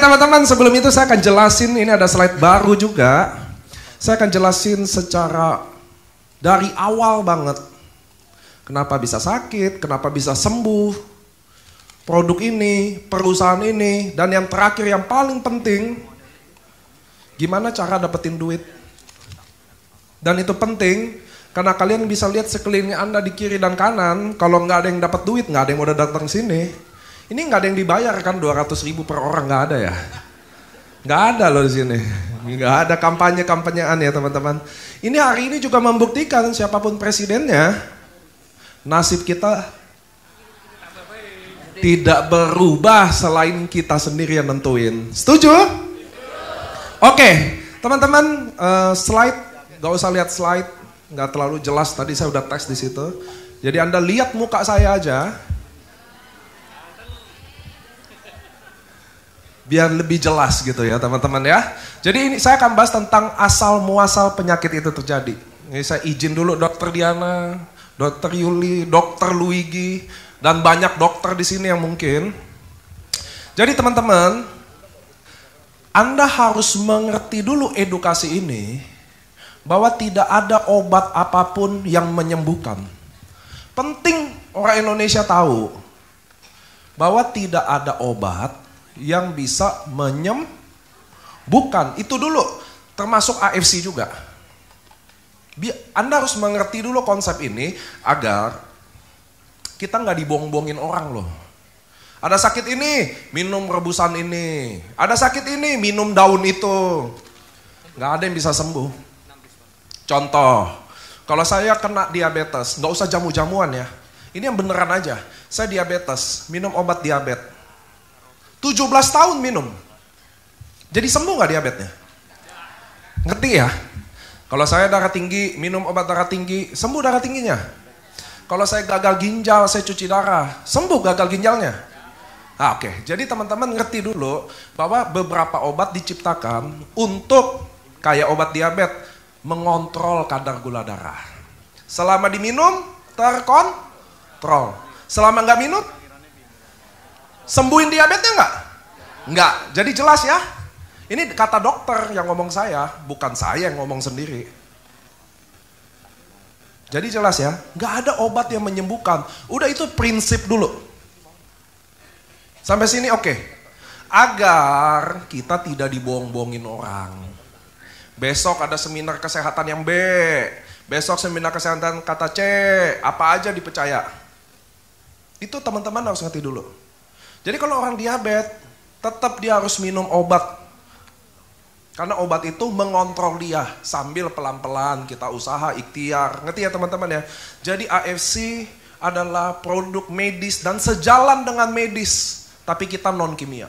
teman-teman, sebelum itu saya akan jelasin, ini ada slide baru juga. Saya akan jelasin secara dari awal banget. Kenapa bisa sakit, kenapa bisa sembuh, produk ini, perusahaan ini, dan yang terakhir yang paling penting, gimana cara dapetin duit. Dan itu penting, karena kalian bisa lihat sekeliling Anda di kiri dan kanan, kalau nggak ada yang dapat duit, nggak ada yang udah datang sini. Ini nggak ada yang dibayar kan 200.000 per orang, nggak ada ya? Nggak ada loh di sini. Nggak ada kampanye-kampanyean ya teman-teman. Ini hari ini juga membuktikan siapapun presidennya, nasib kita tidak berubah selain kita sendiri yang nentuin. Setuju? Oke, teman-teman, slide, nggak usah lihat slide, nggak terlalu jelas. Tadi saya udah tes di situ. Jadi Anda lihat muka saya aja. Biar lebih jelas gitu ya teman-teman ya. Jadi ini saya akan bahas tentang asal muasal penyakit itu terjadi. Ini saya izin dulu Dokter Diana, Dokter Yuli, Dokter Luigi, dan banyak dokter di sini yang mungkin. Jadi teman-teman, Anda harus mengerti dulu edukasi ini, bahwa tidak ada obat apapun yang menyembuhkan. Penting orang Indonesia tahu, bahwa tidak ada obat yang bisa menyembuhkan. Itu dulu, termasuk AFC juga. Anda harus mengerti dulu konsep ini agar kita nggak dibohong-bohongin orang loh. Ada sakit ini, minum rebusan ini. Ada sakit ini, minum daun itu. Nggak ada yang bisa sembuh. Contoh, kalau saya kena diabetes, nggak usah jamu-jamuan ya. Ini yang beneran aja. Saya diabetes, minum obat diabetes. 17 tahun minum. Jadi sembuh gak diabetesnya? Ngerti ya? Kalau saya darah tinggi, minum obat darah tinggi, sembuh darah tingginya. Kalau saya gagal ginjal, saya cuci darah, sembuh gagal ginjalnya. Nah, oke. Jadi teman-teman ngerti dulu bahwa beberapa obat diciptakan untuk kayak obat diabetes, mengontrol kadar gula darah. Selama diminum, terkontrol. Selama nggak minum, sembuhin diabetesnya nggak? Nggak. Jadi jelas ya. Ini kata dokter yang ngomong saya, bukan saya yang ngomong sendiri. Jadi jelas ya, nggak ada obat yang menyembuhkan. Udah itu prinsip dulu. Sampai sini oke. Agar kita tidak dibohong-bohongin orang. Besok ada seminar kesehatan yang B. Besok seminar kesehatan kata C. Apa aja dipercaya. Itu teman-teman harus ngerti dulu. Jadi kalau orang diabetes, tetap dia harus minum obat. Karena obat itu mengontrol dia sambil pelan-pelan kita usaha, ikhtiar. Ngerti ya teman-teman ya? Jadi AFC adalah produk medis dan sejalan dengan medis. Tapi kita non kimia.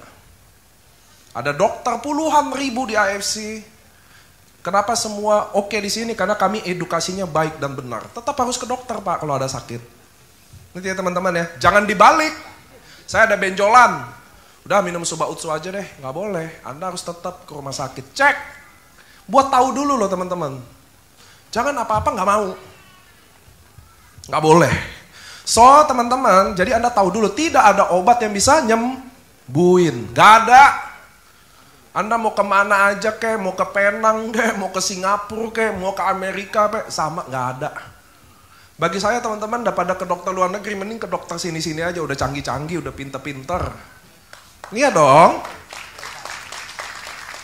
Ada dokter puluhan ribu di AFC. Kenapa semua oke di sini? Karena kami edukasinya baik dan benar. Tetap harus ke dokter Pak kalau ada sakit. Ngerti ya teman-teman ya? Jangan dibalik. Saya ada benjolan, udah minum Suba Utsu aja deh, nggak boleh. Anda harus tetap ke rumah sakit, cek. Buat tahu dulu loh teman-teman. Jangan apa-apa nggak mau, nggak boleh. So teman-teman, jadi Anda tahu dulu tidak ada obat yang bisa nyembuhin, nggak ada. Anda mau kemana aja kek, mau ke Penang kek, mau ke Singapura kek, mau ke Amerika kek, sama nggak ada. Bagi saya teman-teman, daripada ke dokter luar negeri, mending ke dokter sini-sini aja, udah canggih-canggih, udah pinter-pinter. Iya dong.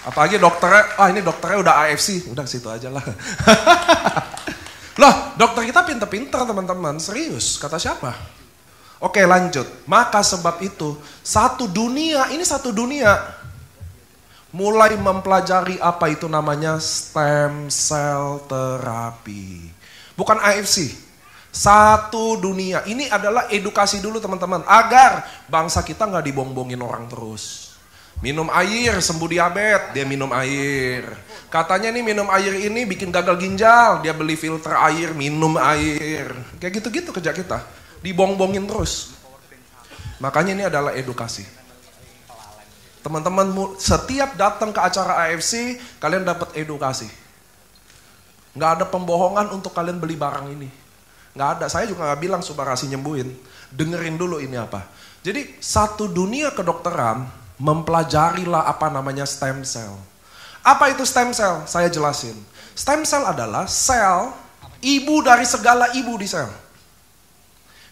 Apalagi dokternya, ini dokternya udah AFC, udah situ aja lah. Loh, dokter kita pinter-pinter teman-teman, serius, kata siapa? Oke lanjut, maka sebab itu, satu dunia mulai mempelajari apa itu namanya stem cell therapy. Bukan AFC. Satu dunia, ini adalah edukasi dulu teman-teman, agar bangsa kita nggak dibohong-bohongin orang terus. Minum air, sembuh diabetes, dia minum air. Katanya nih minum air ini bikin gagal ginjal, dia beli filter air, minum air. Kayak gitu-gitu kerja kita, dibohong-bohongin terus. Makanya ini adalah edukasi. Teman-teman setiap datang ke acara AFC, kalian dapat edukasi. Nggak ada pembohongan untuk kalian beli barang ini. Nggak ada, saya juga nggak bilang Subarasi nyembuhin. Dengerin dulu ini apa. Jadi satu dunia kedokteran mempelajarilah apa namanya stem cell. Apa itu stem cell? Saya jelasin. Stem cell adalah sel ibu dari segala ibu di sel.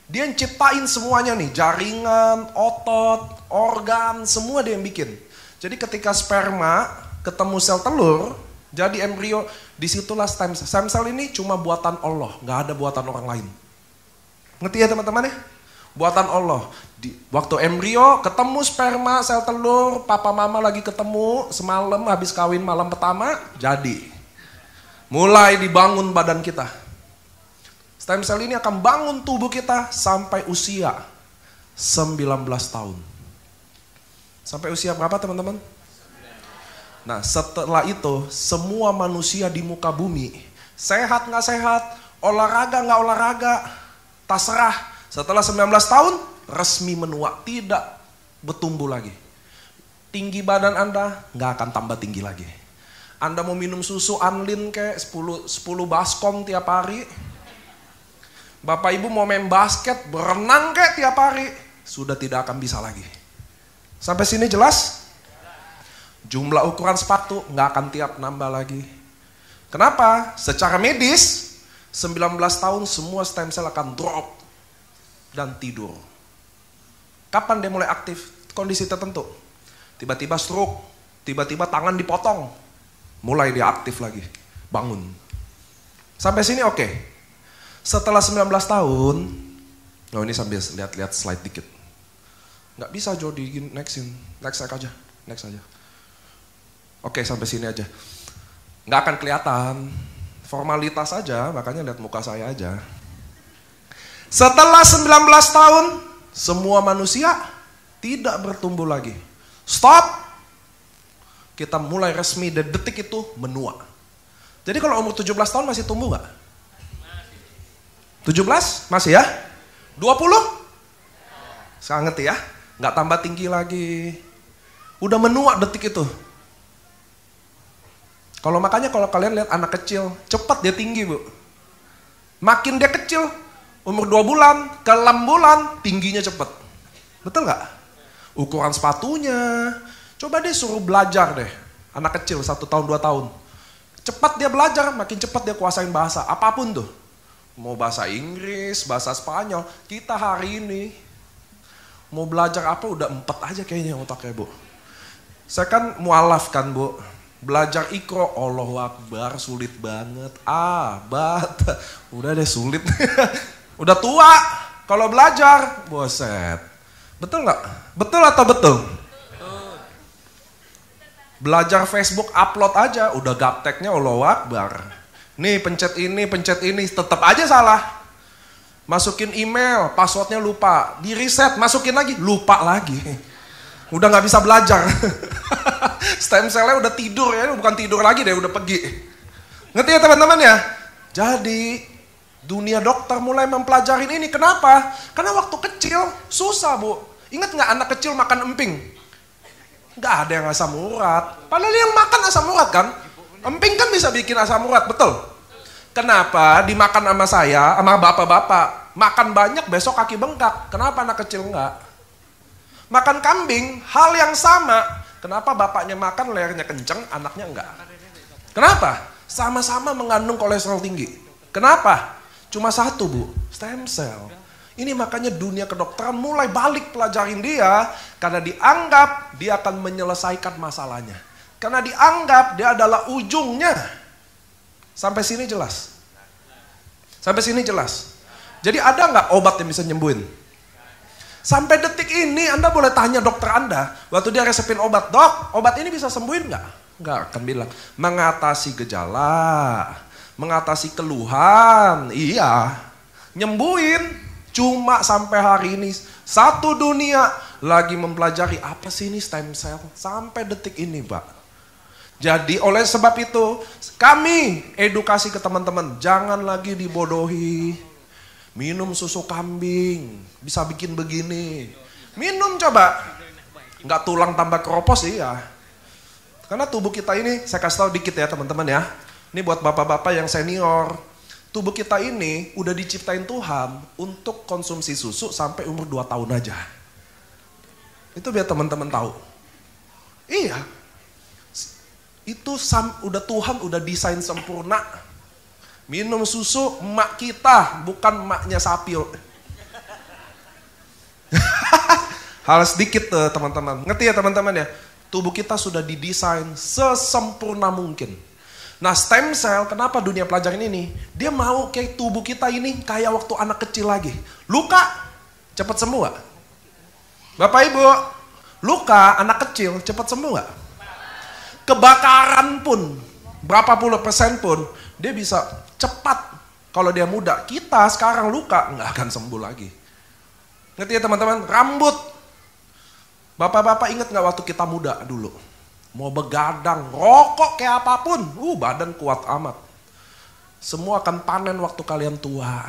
Dia yang ciptain semuanya nih, jaringan, otot, organ, semua dia yang bikin. Jadi ketika sperma ketemu sel telur, jadi embrio, disitulah stem cell. Stem cell ini cuma buatan Allah, nggak ada buatan orang lain. Ngerti ya teman-teman ya? Buatan Allah. Waktu embrio ketemu sperma, sel telur, papa mama lagi ketemu, semalam habis kawin malam pertama, jadi. Mulai dibangun badan kita. Stem cell ini akan bangun tubuh kita sampai usia 19 tahun. Sampai usia berapa teman-teman? Nah setelah itu semua manusia di muka bumi, sehat nggak sehat, olahraga nggak olahraga, terserah. Setelah 19 tahun resmi menua, tidak bertumbuh lagi. Tinggi badan Anda nggak akan tambah tinggi lagi. Anda mau minum susu Anlin kayak 10 baskom tiap hari. Bapak ibu mau main basket, berenang kayak tiap hari, sudah tidak akan bisa lagi. Sampai sini jelas? Jumlah ukuran sepatu nggak akan tiap nambah lagi. Kenapa? Secara medis, 19 tahun semua stem cell akan drop dan tidur. Kapan dia mulai aktif? Kondisi tertentu. Tiba-tiba stroke, tiba-tiba tangan dipotong, mulai dia aktif lagi, bangun. Sampai sini oke. Setelah 19 tahun, oh ini sambil lihat-lihat slide dikit. Nggak bisa Jody, nextin, next aja, next aja. Oke sampai sini aja. Nggak akan kelihatan, formalitas aja, makanya lihat muka saya aja. Setelah 19 tahun, semua manusia tidak bertumbuh lagi. Stop. Kita mulai resmi dari detik itu menua. Jadi kalau umur 17 tahun masih tumbuh nggak? 17? Masih ya? 20? Sekarang ngerti ya? Nggak tambah tinggi lagi. Udah menua detik itu. Kalau makanya kalau kalian lihat anak kecil, cepat dia tinggi bu. Makin dia kecil, umur 2 bulan, ke 6 bulan, tingginya cepat. Betul nggak? Ukuran sepatunya. Coba deh suruh belajar deh. Anak kecil 1 tahun, 2 tahun. Cepat dia belajar, makin cepat dia kuasain bahasa. Apapun tuh. Mau bahasa Inggris, bahasa Spanyol, kita hari ini mau belajar apa udah 4 aja kayaknya otaknya bu. Saya kan mualaf kan bu, belajar ikro, Allahu Akbar sulit banget, udah deh sulit. Udah tua, kalau belajar, boset. Betul nggak? Betul atau betul? Belajar Facebook upload aja, udah gapteknya Allahu Akbar. Nih pencet ini, tetap aja salah. Masukin email, passwordnya lupa. Di reset, masukin lagi, lupa lagi. Udah gak bisa belajar. Stem cell-nya udah tidur ya, bukan tidur lagi deh, udah pergi. Ngerti ya teman-teman ya? Jadi, dunia dokter mulai mempelajarin ini. Kenapa? Karena waktu kecil susah bu. Ingat gak anak kecil makan emping? Gak ada yang asam urat. Padahal yang makan asam urat kan? Emping kan bisa bikin asam urat, betul? Kenapa dimakan sama saya, sama bapak-bapak, makan banyak besok kaki bengkak, kenapa anak kecil enggak? Makan kambing, hal yang sama, kenapa bapaknya makan lehernya kenceng, anaknya enggak? Kenapa? Sama-sama mengandung kolesterol tinggi. Kenapa? Cuma satu bu, stem cell. Ini makanya dunia kedokteran mulai balik pelajarin dia, karena dianggap dia akan menyelesaikan masalahnya. Karena dianggap dia adalah ujungnya. Sampai sini jelas? Sampai sini jelas? Jadi ada nggak obat yang bisa nyembuhin? Sampai detik ini Anda boleh tanya dokter Anda. Waktu dia resepin obat, dok obat ini bisa sembuhin nggak? Nggak akan bilang. Mengatasi gejala, mengatasi keluhan, iya. Nyembuhin, cuma sampai hari ini. Satu dunia lagi mempelajari apa sih ini stem cell. Sampai detik ini Pak. Jadi oleh sebab itu kami edukasi ke teman-teman, jangan lagi dibodohi. Minum susu kambing, bisa bikin begini. Minum coba, nggak tulang tambah keropos sih ya. Karena tubuh kita ini, saya kasih tahu dikit ya teman-teman ya. Ini buat bapak-bapak yang senior. Tubuh kita ini udah diciptain Tuhan untuk konsumsi susu sampai umur 2 tahun aja. Itu biar teman-teman tahu. Iya. Itu udah Tuhan udah desain sempurna. Minum susu emak kita, bukan emaknya sapi. Hal sedikit teman-teman. Ngerti ya teman-teman ya? Tubuh kita sudah didesain sesempurna mungkin. Nah stem cell, kenapa dunia pelajaran ini? Dia mau kayak tubuh kita ini kayak waktu anak kecil lagi. Luka, cepat sembuh gak? Bapak Ibu, luka anak kecil cepat sembuh gak? Kebakaran pun, berapa puluh persen pun, dia bisa cepat kalau dia muda. Kita sekarang luka, nggak akan sembuh lagi. Ngerti ya teman-teman? Rambut. Bapak-bapak ingat nggak waktu kita muda dulu? Mau begadang, rokok kayak apapun, badan kuat amat. Semua akan panen waktu kalian tua.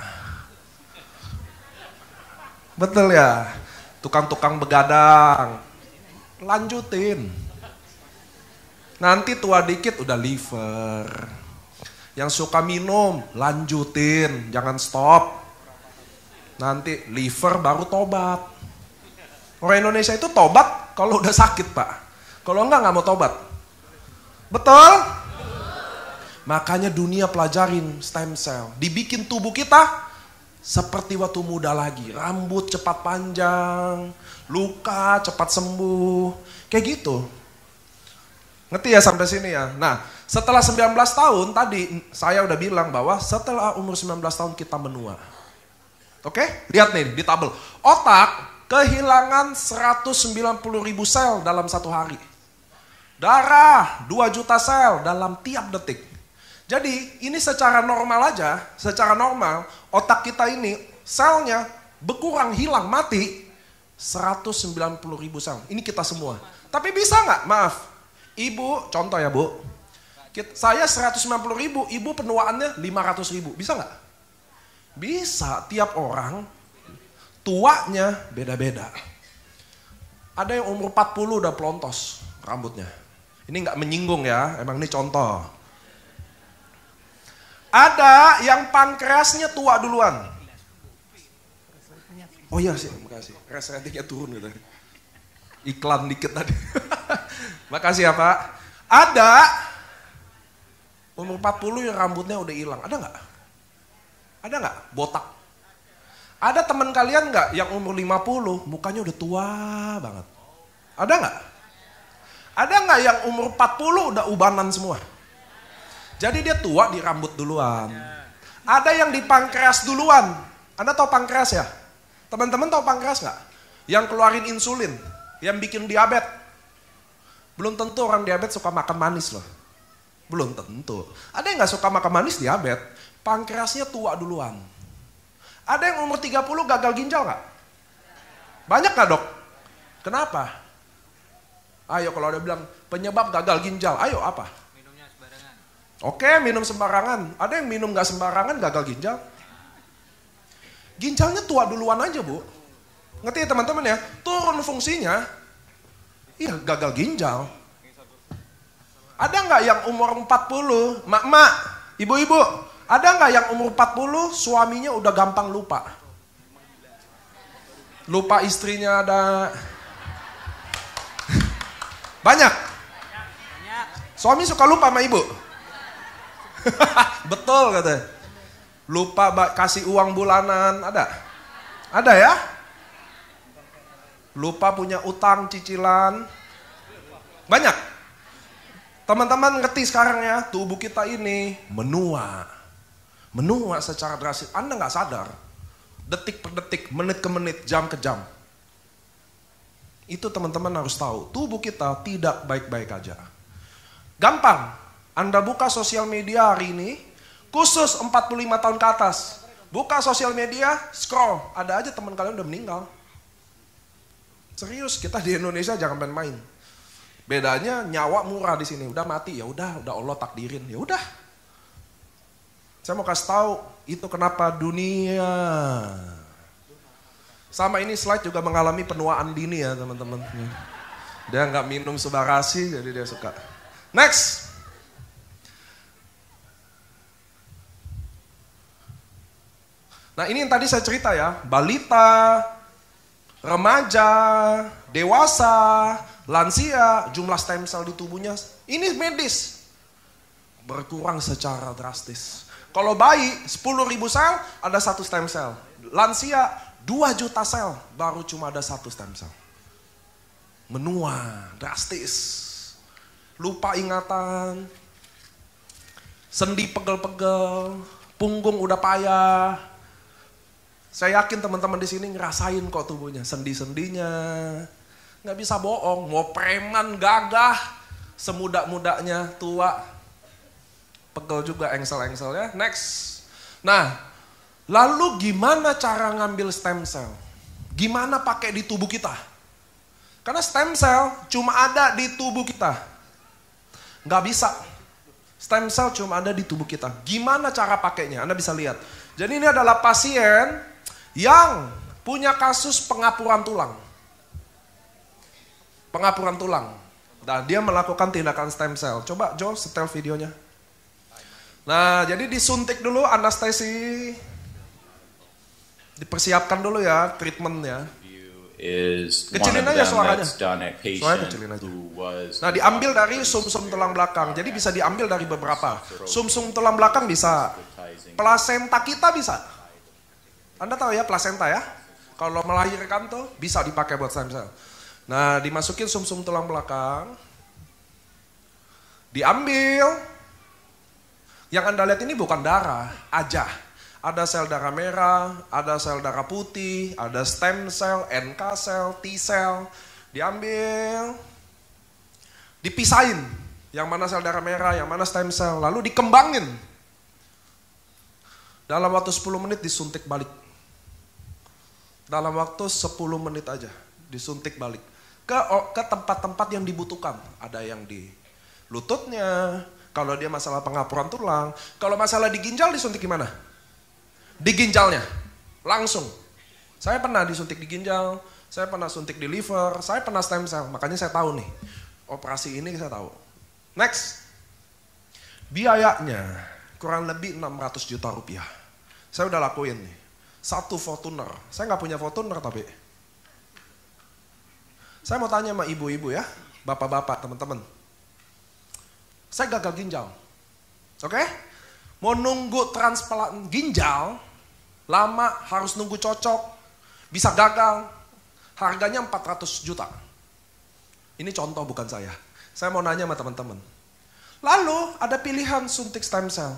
Betul ya? Tukang-tukang begadang, lanjutin. Nanti tua dikit udah liver. Yang suka minum, lanjutin, jangan stop. Nanti liver baru tobat. Orang Indonesia itu tobat kalau udah sakit Pak. Kalau enggak mau tobat. Betul? Makanya dunia pelajarin stem cell. Dibikin tubuh kita seperti waktu muda lagi. Rambut cepat panjang, luka cepat sembuh. Kayak gitu. Ngerti ya sampai sini ya? Nah, setelah 19 tahun tadi saya udah bilang bahwa setelah umur 19 tahun kita menua. Oke? Lihat nih di tabel. Otak kehilangan 190.000 sel dalam satu hari. Darah 2 juta sel dalam tiap detik. Jadi ini secara normal aja, secara normal otak kita ini selnya berkurang, hilang, mati 190.000 sel. Ini kita semua. Tapi bisa nggak? Maaf, Ibu, contoh ya Bu. Saya 190.000, Ibu penuaannya 500.000. Bisa nggak? Bisa, tiap orang tuanya beda-beda. Ada yang umur 40 udah pelontos rambutnya. Ini nggak menyinggung ya, emang ini contoh. Ada yang pankreasnya tua duluan. Oh iya sih, makasih. Resletingnya turun gitu. Iklan dikit tadi. Makasih ya Pak. Ada umur 40 yang rambutnya udah hilang. Ada nggak? Ada nggak? Botak. Ada teman kalian nggak yang umur 50 mukanya udah tua banget? Ada nggak? Ada nggak yang umur 40 udah ubanan semua? Jadi dia tua di rambut duluan. Ada yang di pankreas duluan. Anda tahu pankreas ya? Teman-teman tahu pankreas nggak? Yang keluarin insulin, yang bikin diabetes. Belum tentu orang diabetes suka makan manis loh. Belum tentu. Ada yang nggak suka makan manis diabetes, pankreasnya tua duluan. Ada yang umur 30 gagal ginjal nggak? Banyak nggak dok? Kenapa? Ayo kalau ada bilang penyebab gagal ginjal, ayo apa? Minumnya sembarangan. Oke, minum sembarangan. Ada yang minum nggak sembarangan gagal ginjal? Ginjalnya tua duluan aja Bu. Ngerti ya teman-teman ya? Turun fungsinya, iya gagal ginjal. Ada nggak yang umur 40, mak-mak, ibu-ibu, ada nggak yang umur 40 suaminya udah gampang lupa? Lupa istrinya ada. Banyak? Suami suka lupa sama ibu? Betul katanya. Lupa kasih uang bulanan, ada? Ada ya? Lupa punya utang cicilan. Banyak? Teman-teman ngerti sekarang ya, tubuh kita ini menua. Menua secara drastis, Anda nggak sadar. Detik per detik, menit ke menit, jam ke jam. Itu teman-teman harus tahu, tubuh kita tidak baik-baik aja. Gampang, Anda buka sosial media hari ini, khusus 45 tahun ke atas. Buka sosial media, scroll, ada aja teman kalian udah meninggal. Serius, kita di Indonesia jangan main-main. Bedanya nyawa murah di sini, udah mati ya udah Allah takdirin, ya udah. Saya mau kasih tahu itu kenapa dunia. Sama ini slide juga mengalami penuaan dini ya teman-teman. Dia nggak minum Subarasi jadi dia suka. Next. Nah ini yang tadi saya cerita ya, balita, remaja, dewasa, Lansia, jumlah stem cell di tubuhnya, ini medis, berkurang secara drastis. Kalau bayi, 10.000 sel, ada 1 stem cell. Lansia, 2 juta sel, baru cuma ada 1 stem cell. Menua, drastis. Lupa ingatan, sendi pegel-pegel, punggung udah payah. Saya yakin teman-teman di sini ngerasain kok tubuhnya, sendi-sendinya. Nggak bisa bohong, mau preman gagah, semuda-mudanya tua, pegel juga engsel-engselnya. Next. Nah, lalu gimana cara ngambil stem cell? Gimana pakai di tubuh kita? Karena stem cell cuma ada di tubuh kita. Nggak bisa. Stem cell cuma ada di tubuh kita. Gimana cara pakainya? Anda bisa lihat. Jadi ini adalah pasien yang punya kasus pengapuran tulang. Pengapuran tulang. Nah, dia melakukan tindakan stem cell. Coba Jo, setel videonya. Nah, jadi disuntik dulu anestesi. Dipersiapkan dulu ya treatmentnya. Kecilin aja suaranya. Suaranya kecilin aja. Nah, diambil dari sumsum tulang belakang. Jadi bisa diambil dari beberapa. Sumsum tulang belakang bisa. Plasenta kita bisa. Anda tahu ya plasenta ya? Kalau melahirkan tuh bisa dipakai buat stem cell. Nah, dimasukin sumsum tulang belakang. Diambil. Yang Anda lihat ini bukan darah aja. Ada sel darah merah, ada sel darah putih, ada stem cell, NK cell, T cell. Diambil. Dipisahin. Yang mana sel darah merah, yang mana stem cell. Lalu dikembangin. Dalam waktu 10 menit disuntik balik. Dalam waktu 10 menit aja disuntik balik. Ke tempat-tempat yang dibutuhkan. Ada yang di lututnya, kalau dia masalah pengapuran tulang. Kalau masalah di ginjal disuntik gimana? Di ginjalnya, langsung. Saya pernah disuntik di ginjal, saya pernah suntik di liver, saya pernah stem cell. Makanya saya tahu nih, operasi ini saya tahu. Next, biayanya kurang lebih 600 juta rupiah. Saya udah lakuin nih, 1 Fortuner. Saya nggak punya Fortuner tapi. Saya mau tanya sama ibu-ibu ya, bapak-bapak, teman-teman. Saya gagal ginjal, oke? Mau nunggu transplant ginjal, lama, harus nunggu cocok, bisa gagal. Harganya 400 juta. Ini contoh bukan saya. Saya mau nanya sama teman-teman. Lalu ada pilihan suntik stem cell,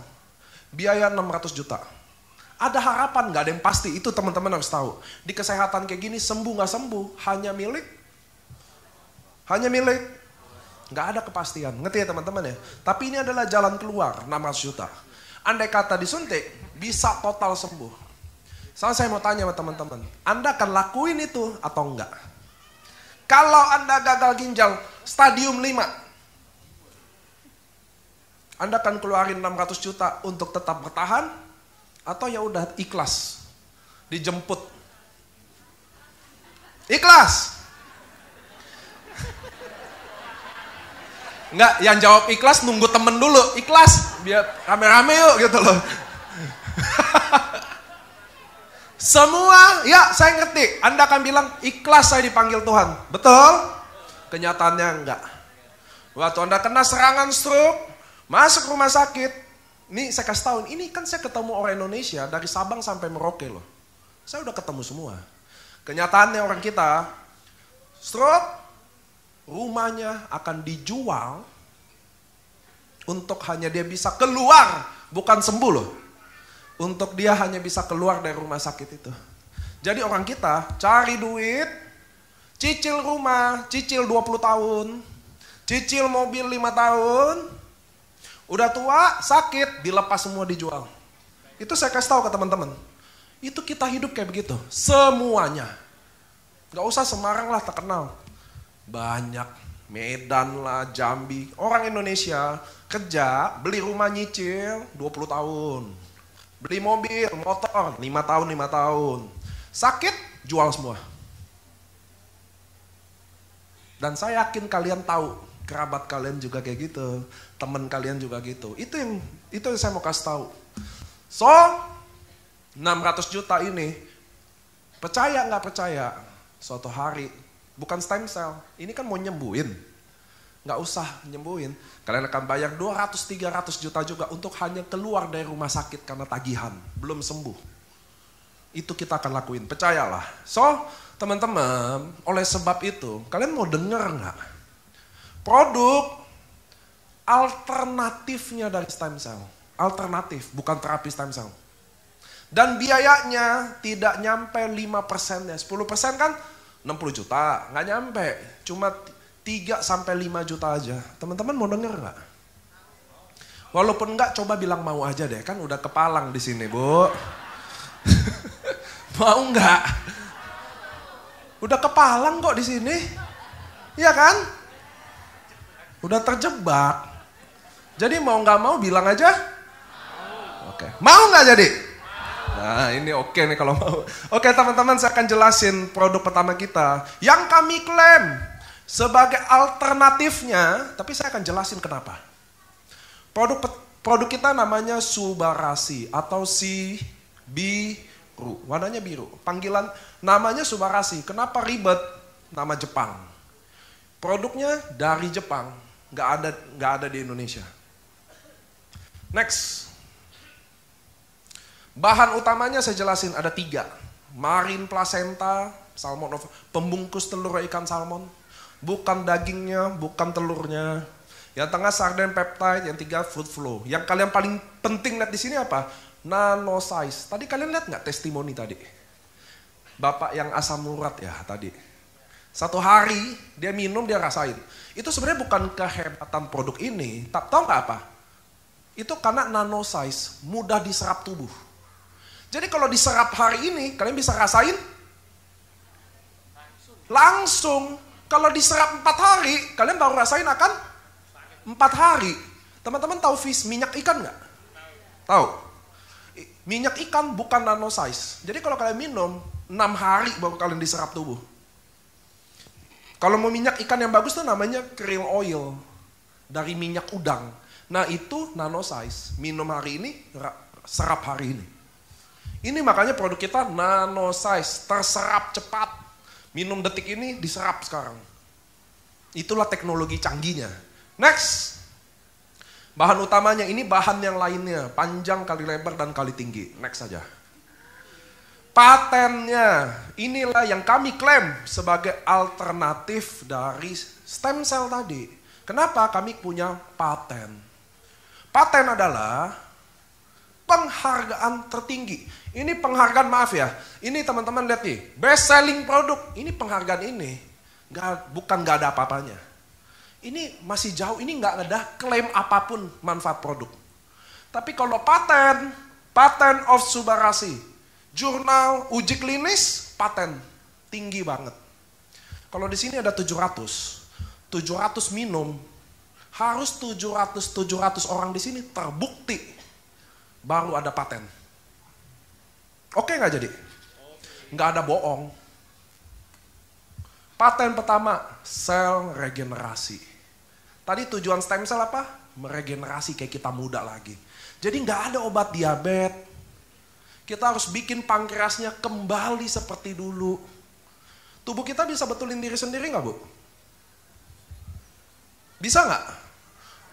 biaya 600 juta. Ada harapan, nggak ada yang pasti, itu teman-teman harus tahu. Di kesehatan kayak gini, sembuh nggak sembuh, hanya milik, nggak ada kepastian. Ngerti ya teman-teman ya? Tapi ini adalah jalan keluar, 600 juta. Andai kata disuntik, bisa total sembuh. Soalnya saya mau tanya sama teman-teman, Anda akan lakuin itu atau enggak? Kalau Anda gagal ginjal, stadium 5, Anda akan keluarin 600 juta untuk tetap bertahan, atau ya udah ikhlas, dijemput. Ikhlas. Enggak, yang jawab ikhlas nunggu temen dulu, ikhlas, biar rame-rame yuk gitu loh. Semua, ya saya ngerti, Anda akan bilang ikhlas saya dipanggil Tuhan, betul? Kenyataannya enggak. Waktu Anda kena serangan stroke, masuk rumah sakit, ini saya kasih tahu, ini kan saya ketemu orang Indonesia dari Sabang sampai Merauke loh. Saya udah ketemu semua. Kenyataannya orang kita, stroke, rumahnya akan dijual untuk hanya dia bisa keluar, bukan sembuh loh. Untuk dia hanya bisa keluar dari rumah sakit itu. Jadi orang kita cari duit, cicil rumah, cicil 20 tahun, cicil mobil 5 tahun, udah tua, sakit, dilepas semua dijual. Itu saya kasih tahu ke teman-teman. Itu kita hidup kayak begitu, semuanya. Gak usah Semarang lah terkenal. Banyak, Medan lah, Jambi. Orang Indonesia kerja, beli rumah nyicil 20 tahun. Beli mobil, motor 5 tahun, 5 tahun. Sakit, jual semua. Dan saya yakin kalian tahu, kerabat kalian juga kayak gitu. Teman kalian juga gitu. Itu yang saya mau kasih tahu. So, 600 juta ini, percaya nggak percaya, suatu hari bukan stem cell. Ini kan mau nyembuhin. Nggak usah nyembuhin. Kalian akan bayar 200-300 juta juga untuk hanya keluar dari rumah sakit karena tagihan. Belum sembuh. Itu kita akan lakuin, percayalah. So, teman-teman, oleh sebab itu, kalian mau dengar nggak? Produk alternatifnya dari stem cell. Alternatif, bukan terapi stem cell. Dan biayanya tidak nyampe 5%-nya. 10% kan 60 juta, nggak nyampe. Cuma 3-5 juta aja. Teman-teman mau denger nggak? Walaupun nggak, coba bilang mau aja deh. Kan udah kepalang di sini, Bu. Mau nggak? Udah kepalang kok di sini. Iya kan? Udah terjebak. Jadi mau nggak mau bilang aja. Oke. Mau nggak jadi? Nah ini oke nih kalau mau. Oke teman-teman, saya akan jelasin produk pertama kita. Yang kami klaim sebagai alternatifnya, tapi saya akan jelasin kenapa. Produk kita namanya Subarasi atau si biru. Warnanya biru. Panggilan namanya Subarasi. Kenapa ribet? Nama Jepang. Produknya dari Jepang. Nggak ada di Indonesia. Next. Bahan utamanya saya jelasin ada 3. Marine placenta, salmon pembungkus telur ikan salmon. Bukan dagingnya, bukan telurnya. Yang tengah sarden peptide, yang 3 food flow. Yang kalian paling penting lihat di sini apa? Nano size. Tadi kalian lihat nggak testimoni tadi? Bapak yang asam urat ya tadi. 1 hari dia minum, dia rasain. Itu sebenarnya bukan kehebatan produk ini. Tahu nggak apa? Itu karena nano size, mudah diserap tubuh. Jadi kalau diserap hari ini, kalian bisa rasain langsung. Kalau diserap 4 hari, kalian baru rasain akan 4 hari. Teman-teman tahu minyak ikan nggak? Tahu? Minyak ikan bukan nano size. Jadi kalau kalian minum, 6 hari baru kalian diserap tubuh. Kalau mau minyak ikan yang bagus tuh namanya krill oil. Dari minyak udang. Nah itu nano size, minum hari ini, serap hari ini. Ini makanya produk kita nano size, terserap cepat. Minum detik ini, diserap sekarang. Itulah teknologi canggihnya. Next. Bahan utamanya, ini bahan yang lainnya. Panjang kali lebar dan kali tinggi. Next saja. Patennya, inilah yang kami klaim sebagai alternatif dari stem cell tadi. Kenapa kami punya paten? Paten adalah penghargaan tertinggi. Ini penghargaan, maaf ya. Ini teman-teman lihat nih, best selling produk. Ini penghargaan ini bukan nggak ada apa-apanya. Ini masih jauh, ini nggak ada klaim apapun manfaat produk. Tapi kalau paten of Subarasi, jurnal uji klinis, paten tinggi banget. Kalau di sini ada 700 minum. Harus 700 orang di sini terbukti baru ada paten. Oke nggak jadi? Nggak ada bohong. Paten pertama, sel regenerasi. Tadi tujuan stem cell apa? Meregenerasi kayak kita muda lagi. Jadi nggak ada obat diabetes. Kita harus bikin pankreasnya kembali seperti dulu. Tubuh kita bisa betulin diri sendiri nggak, Bu? Bisa nggak?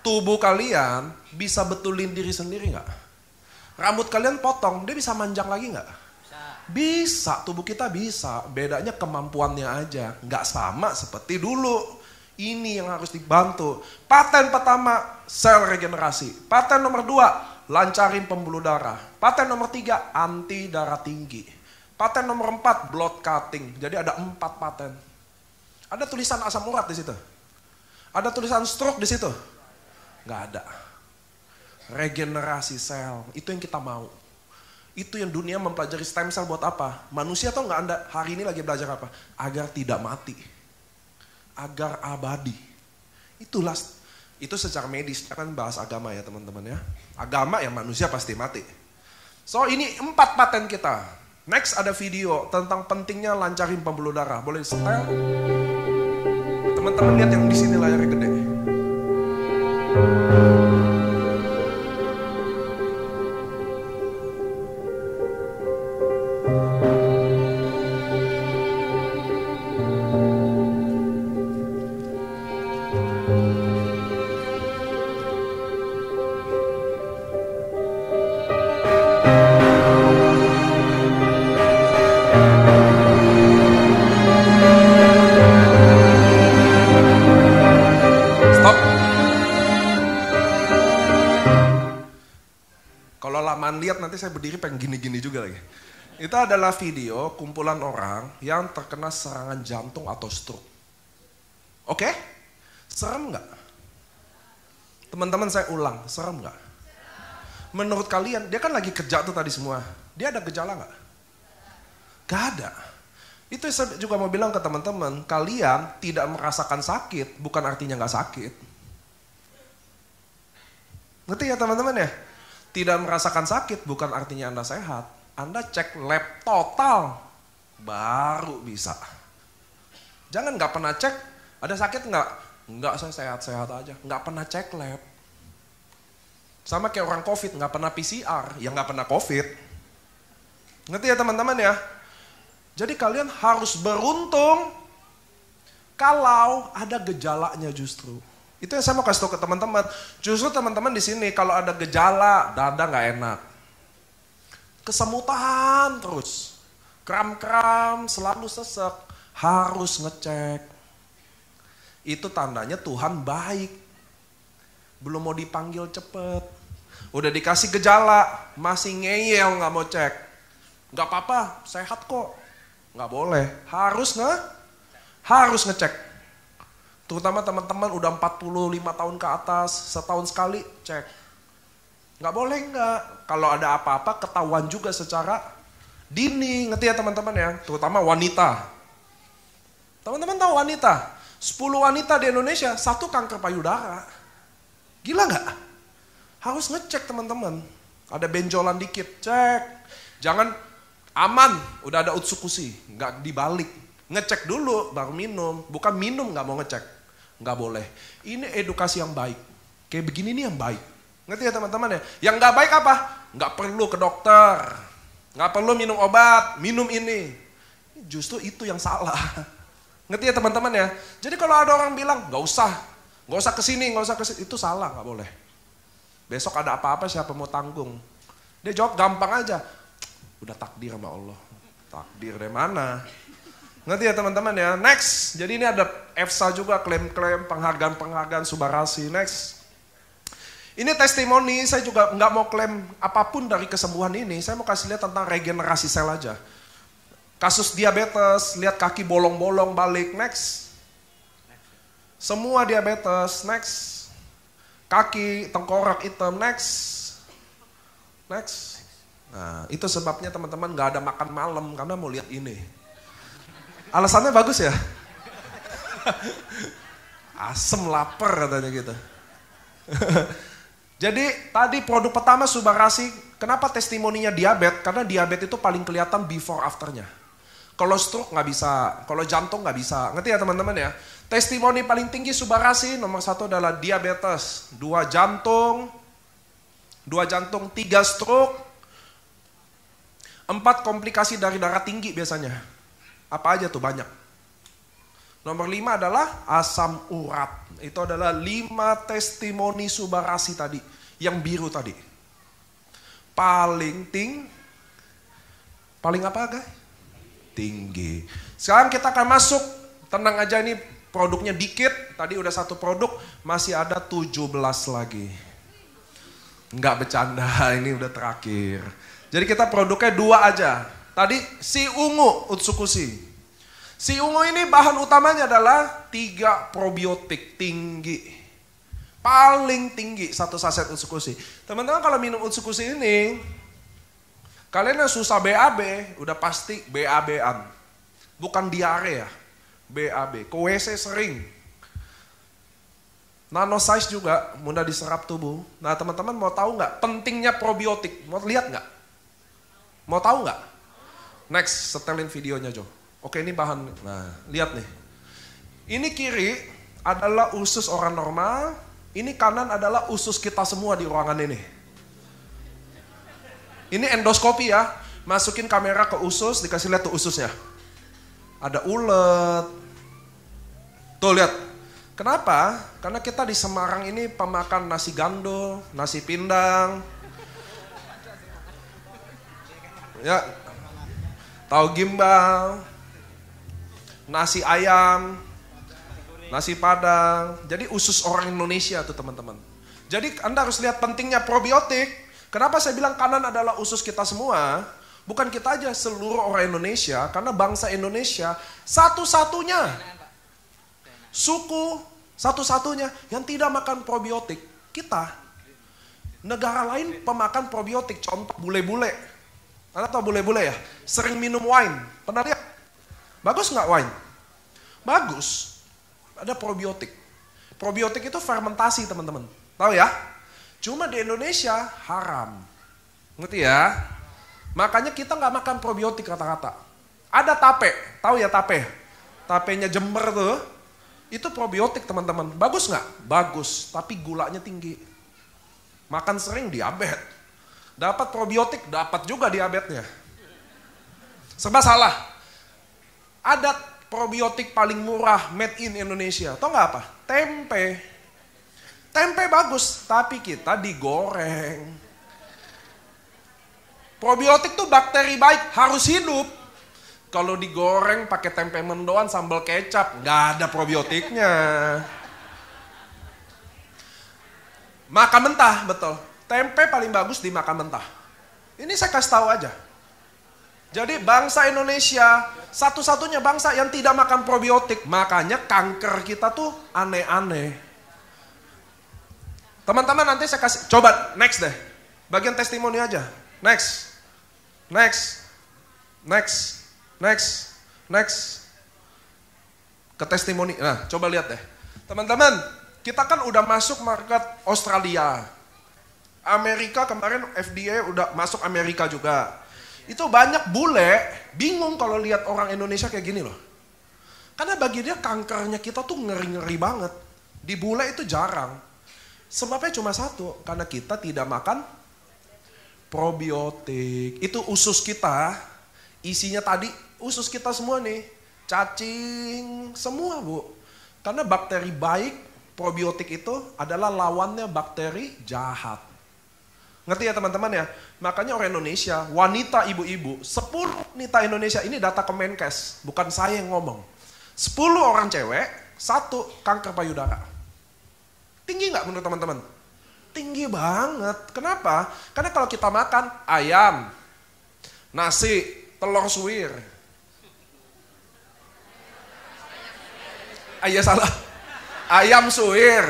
Tubuh kalian bisa betulin diri sendiri nggak? Rambut kalian potong, dia bisa manjang lagi nggak? Bisa, tubuh kita bisa. Bedanya kemampuannya aja. Nggak sama seperti dulu. Ini yang harus dibantu. Paten pertama, sel regenerasi. Paten nomor 2, lancarin pembuluh darah. Paten nomor 3, anti darah tinggi. Paten nomor 4, blood cutting. Jadi ada 4 paten. Ada tulisan asam urat di situ. Ada tulisan stroke di situ. Nggak ada. Regenerasi sel, itu yang kita mau. Itu yang dunia mempelajari stem cell buat apa? Manusia tau nggak Anda hari ini lagi belajar apa? Agar tidak mati. Agar abadi. Itulah, itu secara medis. Kan bahas agama ya teman-teman ya. Agama ya manusia pasti mati. So ini 4 paten kita. Next ada video tentang pentingnya lancarin pembuluh darah. Boleh setel? Teman-teman lihat yang di sini layarnya gede. kelamaan lihat nanti saya berdiri pengen gini-gini juga lagi. Itu adalah video kumpulan orang yang terkena serangan jantung atau stroke. Oke? Serem nggak? Teman-teman saya ulang, serem nggak? Menurut kalian, dia kan lagi kerja tuh tadi semua. Dia ada gejala nggak? Gak ada. Itu saya juga mau bilang ke teman-teman, kalian tidak merasakan sakit, bukan artinya nggak sakit. Ngerti ya teman-teman ya? Tidak merasakan sakit, bukan artinya Anda sehat. Anda cek lab total, baru bisa. Jangan nggak pernah cek, ada sakit nggak? Nggak, saya sehat-sehat aja. Nggak pernah cek lab. Sama kayak orang COVID, nggak pernah PCR, yang nggak pernah COVID. Ngerti ya teman-teman ya? Jadi kalian harus beruntung kalau ada gejalanya justru. Itu yang saya mau kasih tahu ke teman-teman. Justru teman-teman di sini kalau ada gejala, dada nggak enak. Kesemutan terus, kram-kram, selalu sesek, harus ngecek. Itu tandanya Tuhan baik. Belum mau dipanggil cepet. Udah dikasih gejala, masih ngeyel nggak mau cek. Nggak apa-apa, sehat kok. Nggak boleh, harus ngecek. Terutama teman-teman udah 45 tahun ke atas, setahun sekali cek. Nggak boleh nggak. Kalau ada apa-apa ketahuan juga secara dini. Ngerti ya teman-teman ya? Terutama wanita. Teman-teman tahu wanita? 10 wanita di Indonesia, 1 kanker payudara. Gila nggak? Harus ngecek teman-teman. Ada benjolan dikit, cek. Jangan aman, udah ada utsukushi. Nggak dibalik. Ngecek dulu, baru minum. Bukan minum nggak mau ngecek. Nggak boleh. Ini edukasi yang baik. Kayak begini nih yang baik. Ngerti ya teman-teman ya? Yang nggak baik apa? Nggak perlu ke dokter. Nggak perlu minum obat, minum ini. Justru itu yang salah. Ngerti ya teman-teman ya? Jadi kalau ada orang bilang, nggak usah kesini, itu salah, nggak boleh. Besok ada apa-apa siapa mau tanggung? Dia jawab gampang aja. Udah takdir sama Allah. Takdir dari mana? Ngerti ya teman-teman ya? Next. Jadi ini ada EFSA juga, klaim-klaim, penghargaan Subarasi. Next. Ini testimoni, saya juga nggak mau klaim apapun dari kesembuhan ini. Saya mau kasih lihat tentang regenerasi sel aja. Kasus diabetes, lihat kaki bolong-bolong balik, next. Semua diabetes, next. Kaki, tengkorak hitam, next. Next. Nah, itu sebabnya teman-teman nggak ada makan malam, karena mau lihat ini. Alasannya bagus ya? Asem, lapar katanya gitu. Jadi tadi produk pertama Subarasi, kenapa testimoninya diabetes? Karena diabetes itu paling kelihatan before afternya. Kalau stroke nggak bisa, kalau jantung nggak bisa. Ngerti ya teman-teman ya? Testimoni paling tinggi Subarasi nomor 1 adalah diabetes, 2 jantung, 3 stroke, 4 komplikasi dari darah tinggi biasanya. Apa aja tuh banyak. Nomor 5 adalah asam urat. Itu adalah 5 testimoni Subarasi tadi. Yang biru tadi. Paling apa guys? Tinggi. Sekarang kita akan masuk. Tenang aja ini produknya dikit. Tadi udah 1 produk. Masih ada 17 lagi. Enggak bercanda, ini udah terakhir. Jadi kita produknya 2 aja. Tadi si ungu Utsukushi. Si ungu ini bahan utamanya adalah 3 probiotik tinggi. Paling tinggi 1 saset Utsukushi. Teman-teman kalau minum Utsukushi ini, kalian yang susah BAB, udah pasti BAB-an. Bukan diare ya, BAB. Ke WC sering. Nano size juga, mudah diserap tubuh. Nah teman-teman mau tahu nggak pentingnya probiotik? Mau lihat nggak? Mau tahu nggak? Next, setelin videonya Jo. Oke ini bahan, nah lihat nih. Ini kiri adalah usus orang normal, ini kanan adalah usus kita semua di ruangan ini. Ini endoskopi ya, masukin kamera ke usus, dikasih lihat tuh ususnya. Ada ulet. Tuh lihat. Kenapa? Karena kita di Semarang ini pemakan nasi gandul, nasi pindang. Ya. Tahu gimbal. Nasi ayam, nasi padang. Jadi usus orang Indonesia tuh teman-teman. Jadi Anda harus lihat pentingnya probiotik. Kenapa saya bilang kanan adalah usus kita semua? Bukan kita aja, seluruh orang Indonesia. Karena bangsa Indonesia satu-satunya suku, satu-satunya yang tidak makan probiotik. Kita. Negara lain pemakan probiotik. Contoh bule-bule. Anda tahu bule-bule ya? Sering minum wine. Pernah lihat? Bagus nggak wine? Bagus. Ada probiotik. Probiotik itu fermentasi teman-teman. Tahu ya? Cuma di Indonesia haram. Ngerti ya? Makanya kita nggak makan probiotik kata-kata. Ada tape, tahu ya tape? Tapenya Jember tuh, itu probiotik teman-teman. Bagus nggak? Bagus, tapi gulanya tinggi. Makan sering diabetes. Dapat probiotik, dapat juga diabetesnya. Serba salah. Ada probiotik paling murah made in Indonesia. Tahu nggak apa? Tempe. Tempe bagus, tapi kita digoreng. Probiotik tuh bakteri baik, harus hidup. Kalau digoreng pakai tempe mendoan sambal kecap, nggak ada probiotiknya. Makan mentah, betul. Tempe paling bagus dimakan mentah. Ini saya kasih tahu aja. Jadi bangsa Indonesia satu-satunya bangsa yang tidak makan probiotik. Makanya kanker kita tuh aneh-aneh. Teman-teman nanti saya kasih, coba next deh. Bagian testimoni aja. Next. Ke testimoni. Nah, coba lihat deh. Teman-teman, kita kan udah masuk market Australia. Amerika kemarin FDA udah masuk Amerika juga. Itu banyak bule bingung kalau lihat orang Indonesia kayak gini loh. Karena bagi dia kankernya kita tuh ngeri-ngeri banget. Di bule itu jarang. Sebabnya cuma satu, karena kita tidak makan probiotik. Itu usus kita, isinya tadi usus kita semua nih, cacing, semua bu. Karena bakteri baik, probiotik itu adalah lawannya bakteri jahat. Ngerti ya teman-teman ya? Makanya orang Indonesia, wanita ibu-ibu, 10 wanita Indonesia, ini data Kemenkes, bukan saya yang ngomong. 10 orang cewek, 1 kanker payudara. Tinggi nggak menurut teman-teman? Tinggi banget. Kenapa? Karena kalau kita makan ayam, nasi, telur suwir. Iya salah. Ayam suwir.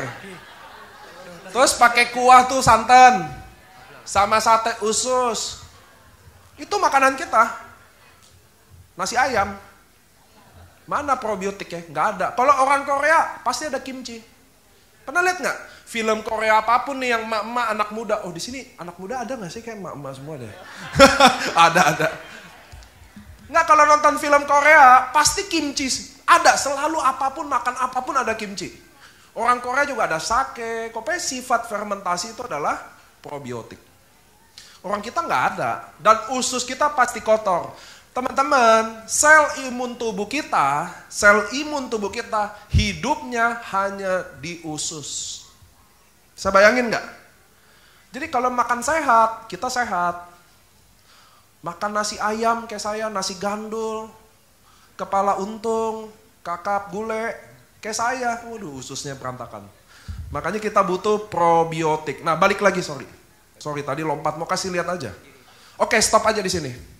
Terus pakai kuah tuh santan. Sama sate usus. Itu makanan kita. Nasi ayam. Mana probiotiknya? Nggak ada. Kalau orang Korea pasti ada kimchi. Pernah lihat nggak film Korea apapun nih yang emak-emak anak muda? Oh di sini anak muda ada nggak sih kayak emak-emak semua deh? Ada. Nggak kalau nonton film Korea pasti kimchi ada selalu apapun makan apapun ada kimchi. Orang Korea juga ada sake. Kopi sifat fermentasi itu adalah probiotik. Orang kita nggak ada dan usus kita pasti kotor. Teman-teman, sel imun tubuh kita hidupnya hanya di usus. Bisa bayangin nggak? Jadi kalau makan sehat, kita sehat. Makan nasi ayam kayak saya, nasi gandul, kepala untung, kakap gulai, kayak saya. Waduh, ususnya berantakan. Makanya kita butuh probiotik. Nah, balik lagi, sorry tadi lompat, mau kasih lihat aja. Oke, stop aja di sini.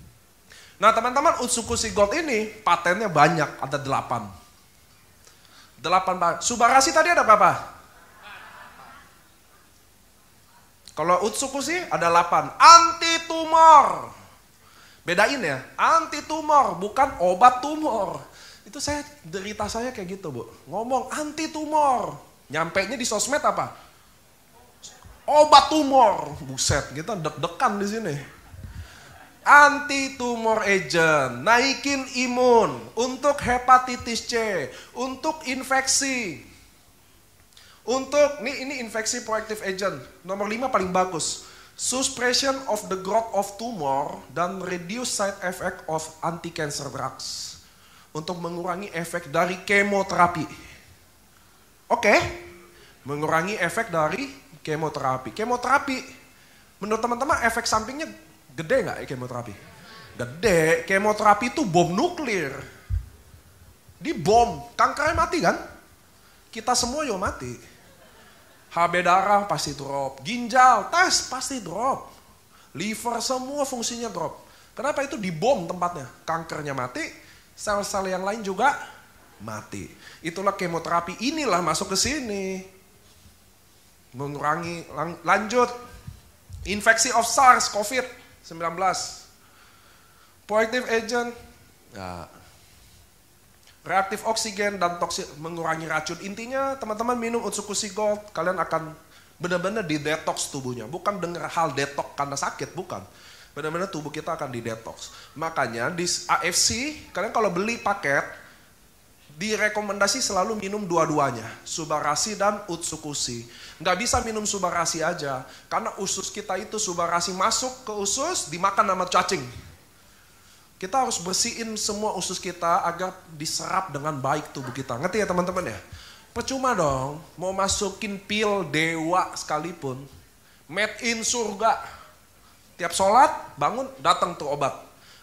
Nah teman-teman, Utsukushi Gold ini patennya banyak, ada 8. Subarasi tadi ada berapa? Kalau Utsukushi ada 8. Anti tumor. Bedain ya, anti tumor bukan obat tumor. Itu derita saya kayak gitu bu. Ngomong anti tumor. Nyampainya di sosmed apa? Obat tumor. Buset, kita deg-degan di sini. Anti-tumor agent, naikin imun, untuk hepatitis C, untuk infeksi. Ini infeksi proactive agent, nomor 5 paling bagus. Suppression of the growth of tumor dan reduce side effect of anti-cancer drugs. Untuk mengurangi efek dari kemoterapi. Oke, mengurangi efek dari kemoterapi. Kemoterapi, menurut teman-teman efek sampingnya gede nggak kemoterapi? Gede. Kemoterapi itu bom nuklir. Di bom, kankernya mati kan? Kita semua juga mati. HB darah pasti drop, ginjal tes pasti drop. liver, semua fungsinya drop. Kenapa? Itu dibom tempatnya. Kankernya mati, sel-sel yang lain juga mati. Itulah kemoterapi, inilah masuk ke sini. Mengurangi, lanjut. Infeksi of SARS, COVID-19. Proactive agent, ya. Reaktif oksigen dan toksik, mengurangi racun. Intinya teman-teman minum Utsukushi Gold, kalian akan benar-benar di detox tubuhnya. Bukan dengar hal detox karena sakit, bukan. Benar-benar tubuh kita akan di detox. Makanya di AFC, kalian kalau beli paket, direkomendasi selalu minum dua-duanya. Subarashi dan Utsukushi. Nggak bisa minum Subarashi aja. Karena usus kita itu Subarashi masuk ke usus, dimakan sama cacing. Kita harus bersihin semua usus kita agar diserap dengan baik tubuh kita. Ngerti ya teman-teman ya? Percuma dong, mau masukin pil dewa sekalipun. Made in surga. Tiap sholat, bangun, datang tuh obat.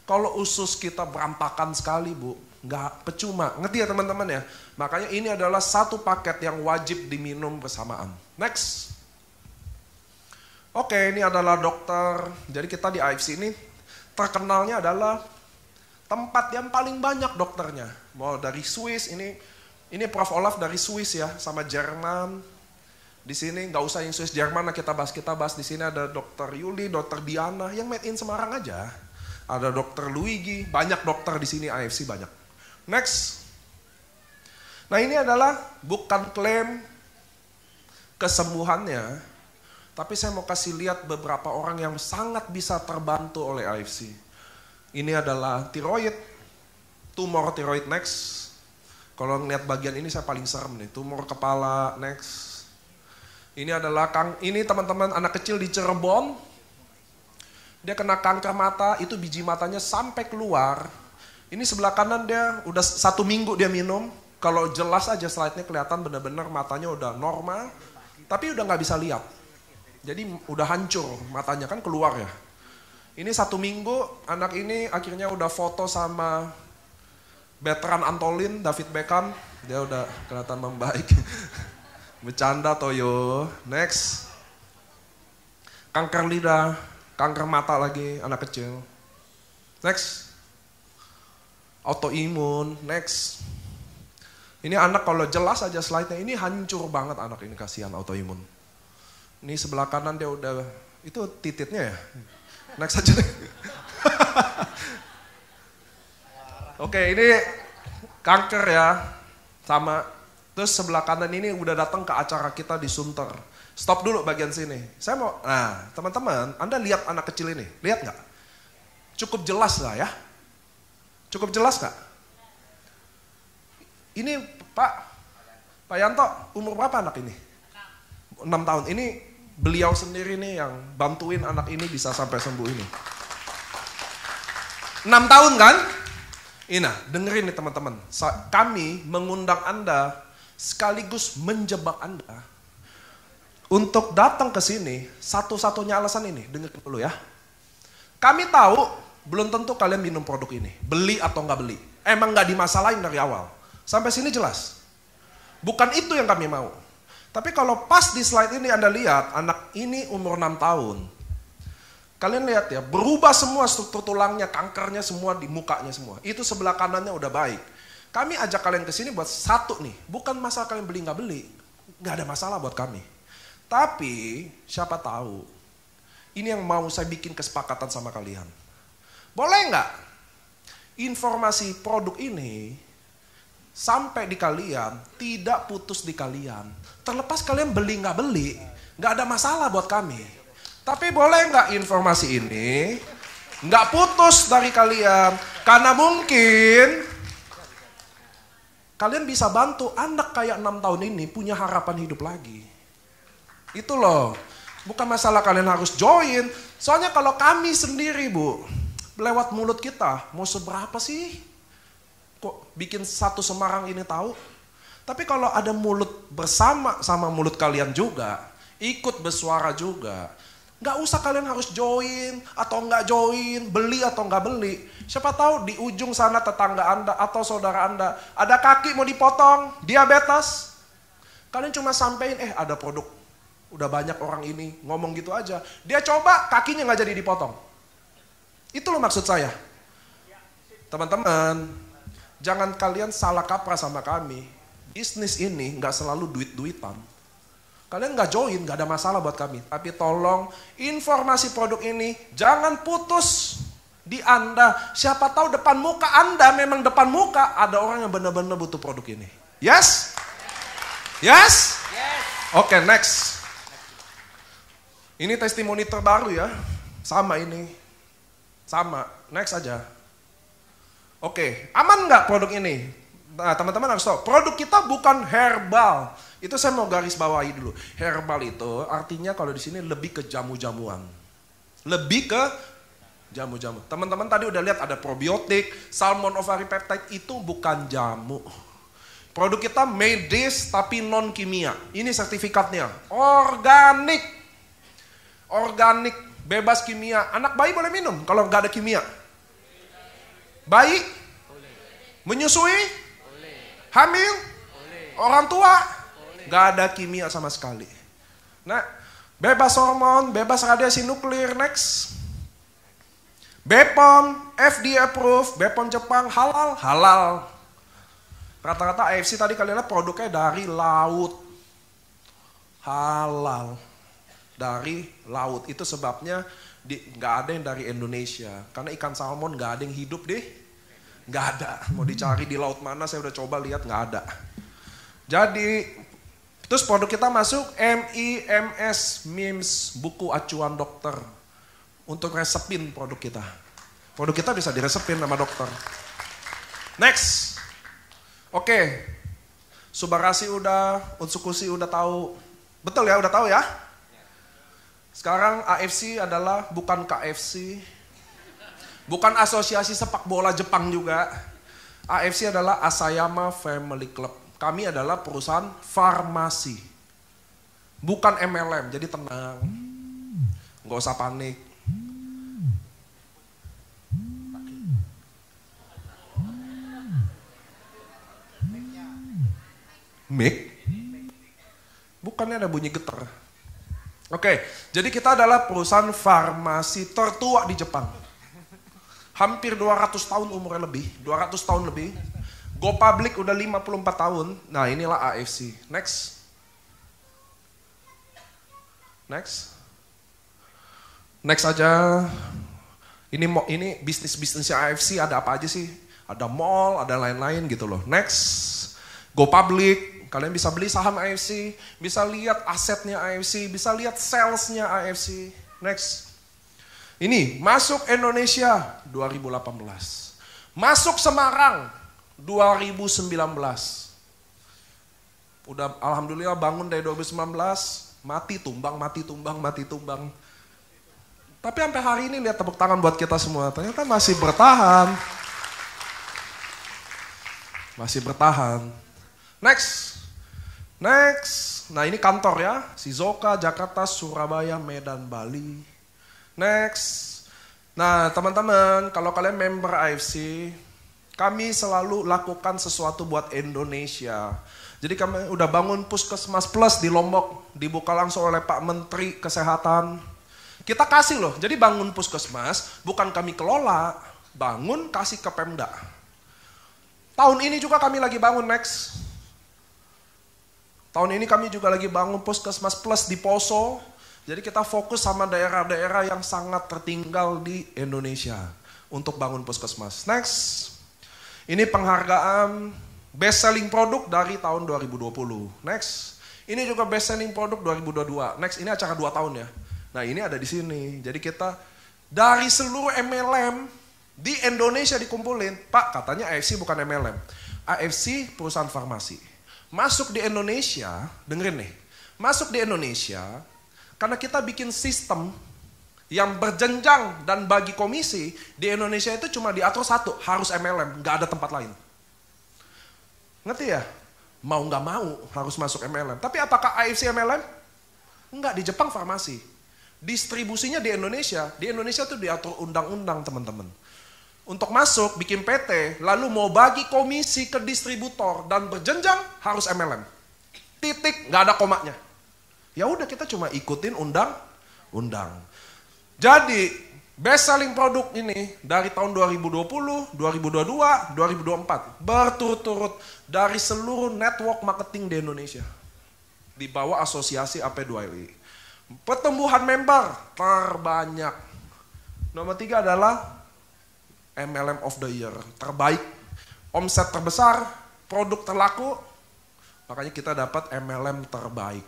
Kalau usus kita berantakan sekali bu, nggak percuma. Ngerti ya teman-teman ya? Makanya ini adalah satu paket yang wajib diminum bersamaan. Next. Oke, ini adalah dokter. Jadi kita di AFC ini terkenalnya adalah tempat yang paling banyak dokternya. Mau dari Swiss, ini Prof. Olaf dari Swiss ya, sama Jerman. Di sini nggak usah yang Swiss Jerman, kita bahas di sini ada Dokter Yuli, Dokter Diana yang made in Semarang aja. Ada Dokter Luigi, banyak dokter di sini AFC banyak. Next. Nah ini adalah bukan klaim kesembuhannya, tapi saya mau kasih lihat beberapa orang yang sangat bisa terbantu oleh AFC. Ini adalah tiroid, tumor tiroid next. Kalau ngeliat bagian ini saya paling serem nih, tumor kepala next. Ini adalah ini teman-teman anak kecil di Cirebon. Dia kena kanker mata, itu biji matanya sampai keluar. Ini sebelah kanan dia udah 1 minggu dia minum. Kalau jelas aja slide-nya kelihatan benar-benar matanya udah normal, tapi udah nggak bisa lihat. Jadi udah hancur matanya kan keluar ya. Ini 1 minggu anak ini akhirnya udah foto sama Bertrand Antolin, David Beckham. Dia udah kelihatan membaik. Bercanda Toyo. Next. Kanker lidah, kanker mata lagi anak kecil. Next. Autoimun. Next. Ini anak kalau jelas aja slide-nya, ini hancur banget anak ini, kasihan autoimun. Ini sebelah kanan dia udah, itu tititnya ya. Next aja. Oke, ini kanker ya. Sama. Terus sebelah kanan ini udah datang ke acara kita di Sunter. Stop dulu bagian sini. Saya mau, nah teman-teman, Anda lihat anak kecil ini, lihat nggak? Cukup jelas lah ya? Cukup jelas nggak? Ini Pak Yanto, umur berapa anak ini? 6 tahun. Ini beliau sendiri nih yang bantuin anak ini bisa sampai sembuh ini. 6 tahun kan? Ina, dengerin nih teman-teman. Kami mengundang Anda sekaligus menjebak Anda untuk datang ke sini, satu-satunya alasan ini, dengerin dulu ya. Kami tahu belum tentu kalian minum produk ini, beli atau nggak beli. Emang nggak dimasalahin dari awal. Sampai sini jelas. Bukan itu yang kami mau. Tapi kalau pas di slide ini Anda lihat, anak ini umur 6 tahun. Kalian lihat ya, berubah semua struktur tulangnya, kankernya semua di mukanya semua. Itu sebelah kanannya udah baik. Kami ajak kalian ke sini buat satu nih, bukan masalah kalian beli nggak beli, nggak ada masalah buat kami. Tapi siapa tahu, ini yang mau saya bikin kesepakatan sama kalian. Boleh nggak informasi produk ini sampai di kalian, tidak putus di kalian. Terlepas kalian beli nggak beli, nggak ada masalah buat kami. Tapi boleh nggak informasi ini nggak putus dari kalian, karena mungkin kalian bisa bantu anak kayak 6 tahun ini punya harapan hidup lagi. Itu loh. Bukan masalah kalian harus join. Soalnya kalau kami sendiri bu, lewat mulut kita, mau seberapa sih? Kok bikin satu Semarang ini tahu? Tapi kalau ada mulut bersama sama mulut kalian juga, ikut bersuara juga. Nggak usah kalian harus join atau nggak join, beli atau nggak beli. Siapa tahu di ujung sana tetangga Anda atau saudara Anda ada kaki mau dipotong, diabetes. Kalian cuma sampein, ada produk Udah banyak orang ini ngomong gitu aja. Dia coba kakinya nggak jadi dipotong. Itu loh maksud saya. Teman-teman, jangan kalian salah kaprah sama kami. Bisnis ini nggak selalu duit-duitan. Kalian nggak join, nggak ada masalah buat kami. Tapi tolong informasi produk ini jangan putus di Anda. Siapa tahu depan muka Anda, memang depan muka ada orang yang benar-benar butuh produk ini. Yes? Yes? Oke, next. Ini testimoni terbaru ya. Sama ini. Sama. Next aja. Oke, aman nggak produk ini? Nah, teman-teman harus tahu, produk kita bukan herbal. Itu saya mau garis bawahi dulu. Herbal itu artinya kalau di sini lebih ke jamu-jamuan. Lebih ke jamu-jamu. Teman-teman tadi udah lihat ada probiotik, salmon ovari peptide itu bukan jamu. Produk kita medis tapi non kimia. Ini sertifikatnya. Organik. Organik, bebas kimia. Anak bayi boleh minum kalau nggak ada kimia. Bayi? Menyusui? Hamil? Orang tua? Nggak ada kimia sama sekali. Nah, bebas hormon, bebas radiasi nuklir. Next. BPOM, FDA approved, BPOM Jepang, halal, halal. Rata-rata AFC tadi kalian lihat produknya dari laut. Halal. Dari laut. Itu sebabnya nggak ada yang dari Indonesia. Karena ikan salmon nggak ada yang hidup deh. Nggak ada. Mau dicari di laut mana saya udah coba lihat nggak ada. Jadi, terus produk kita masuk MIMS, MIMS, buku acuan dokter. Untuk resepin produk kita. Produk kita bisa diresepin sama dokter. Next. Oke. Subarasi udah, Utsukushi udah tahu. Betul ya, udah tahu ya? Sekarang AFC adalah bukan KFC, bukan asosiasi sepak bola Jepang juga. AFC adalah Asayama Family Club. Kami adalah perusahaan farmasi, bukan MLM. Jadi tenang, nggak usah panik. Mic? Bukannya ada bunyi getar. Oke, jadi kita adalah perusahaan farmasi tertua di Jepang. Hampir 200 tahun umurnya lebih, 200 tahun lebih. Go public udah 54 tahun. Nah, inilah AFC. Next. Next. Next aja. Ini bisnis-bisnisnya AFC ada apa aja sih? Ada mall, ada lain-lain gitu loh. Next. Go public. Kalian bisa beli saham AFC, bisa lihat asetnya AFC, bisa lihat salesnya AFC. Next. Ini masuk Indonesia 2018. Masuk Semarang 2019. Udah alhamdulillah bangun dari 2019, mati tumbang, mati tumbang, mati tumbang. Tapi sampai hari ini lihat tepuk tangan buat kita semua. Ternyata masih bertahan. Masih bertahan. Next. Next, nah ini kantor ya, Shizuoka, Jakarta, Surabaya, Medan, Bali. Next, nah teman-teman kalau kalian member AFC, kami selalu lakukan sesuatu buat Indonesia. Jadi kami udah bangun Puskesmas Plus di Lombok, dibuka langsung oleh Pak Menteri Kesehatan. Kita kasih loh, jadi bangun Puskesmas bukan kami kelola, bangun kasih ke Pemda. Tahun ini juga kami lagi bangun next. Tahun ini kami juga lagi bangun Puskesmas Plus di Poso. Jadi kita fokus sama daerah-daerah yang sangat tertinggal di Indonesia untuk bangun Puskesmas. Next. Ini penghargaan best selling produk dari tahun 2020. Next. Ini juga best selling produk 2022. Next, ini acara 2 tahun ya. Nah, ini ada di sini. Jadi kita dari seluruh MLM di Indonesia dikumpulin. Pak, katanya AFC bukan MLM. AFC perusahaan farmasi. Masuk di Indonesia, dengerin nih, masuk di Indonesia karena kita bikin sistem yang berjenjang dan bagi komisi di Indonesia itu cuma diatur satu, harus MLM, nggak ada tempat lain. Ngerti ya? Mau nggak mau harus masuk MLM. Tapi apakah AFC MLM? Enggak, di Jepang farmasi. Distribusinya di Indonesia tuh diatur undang-undang teman-teman. Untuk masuk, bikin PT, lalu mau bagi komisi ke distributor dan berjenjang harus MLM. Titik, nggak ada komanya. Ya udah kita cuma ikutin undang-undang. Jadi best selling produk ini dari tahun 2020, 2022, 2024 berturut-turut dari seluruh network marketing di Indonesia. Di bawah asosiasi AP2LI. Pertumbuhan member terbanyak. Nomor 3 adalah MLM of the year, terbaik. Omset terbesar, produk terlaku, makanya kita dapat MLM terbaik.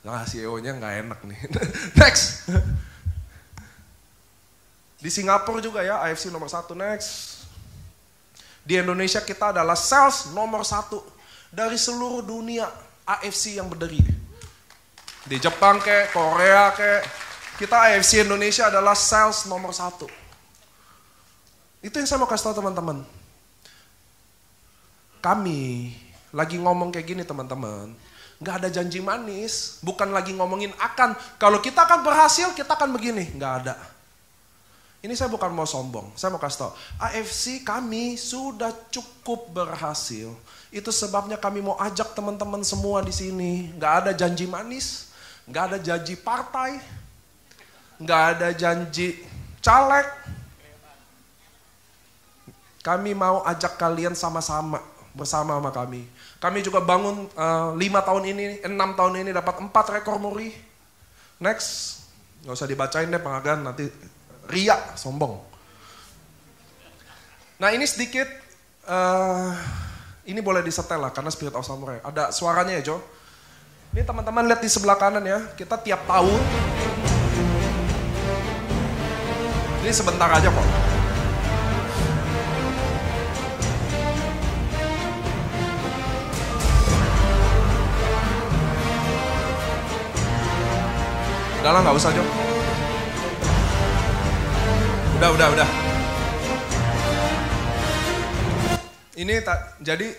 Nah, CEO-nya nggak enak nih. Next. Di Singapura juga ya, AFC nomor 1, next. Di Indonesia kita adalah sales nomor 1 dari seluruh dunia AFC yang berdiri. Di Jepang kayak, Korea kayak, kita AFC Indonesia adalah sales nomor 1. Itu yang saya mau kasih tahu teman-teman. Kami lagi ngomong kayak gini teman-teman, nggak ada janji manis, bukan lagi ngomongin akan, kalau kita akan berhasil, kita akan begini, nggak ada. Ini saya bukan mau sombong, saya mau kasih tahu, AFC kami sudah cukup berhasil. Itu sebabnya kami mau ajak teman-teman semua di sini, nggak ada janji manis, nggak ada janji partai, nggak ada janji caleg. Kami mau ajak kalian sama-sama, bersama sama kami. Kami juga bangun 5 tahun ini, 6 tahun ini dapat 4 rekor muri. Next, gak usah dibacain deh penghargaan, nanti riak, sombong. Nah ini sedikit, ini boleh disetel lah karena Spirit of Samurai. Ada suaranya ya Jo. Ini teman-teman lihat di sebelah kanan ya, kita tiap tahun. Ini sebentar aja kok. Udah lah, nggak usah Jo. Udah. Ini jadi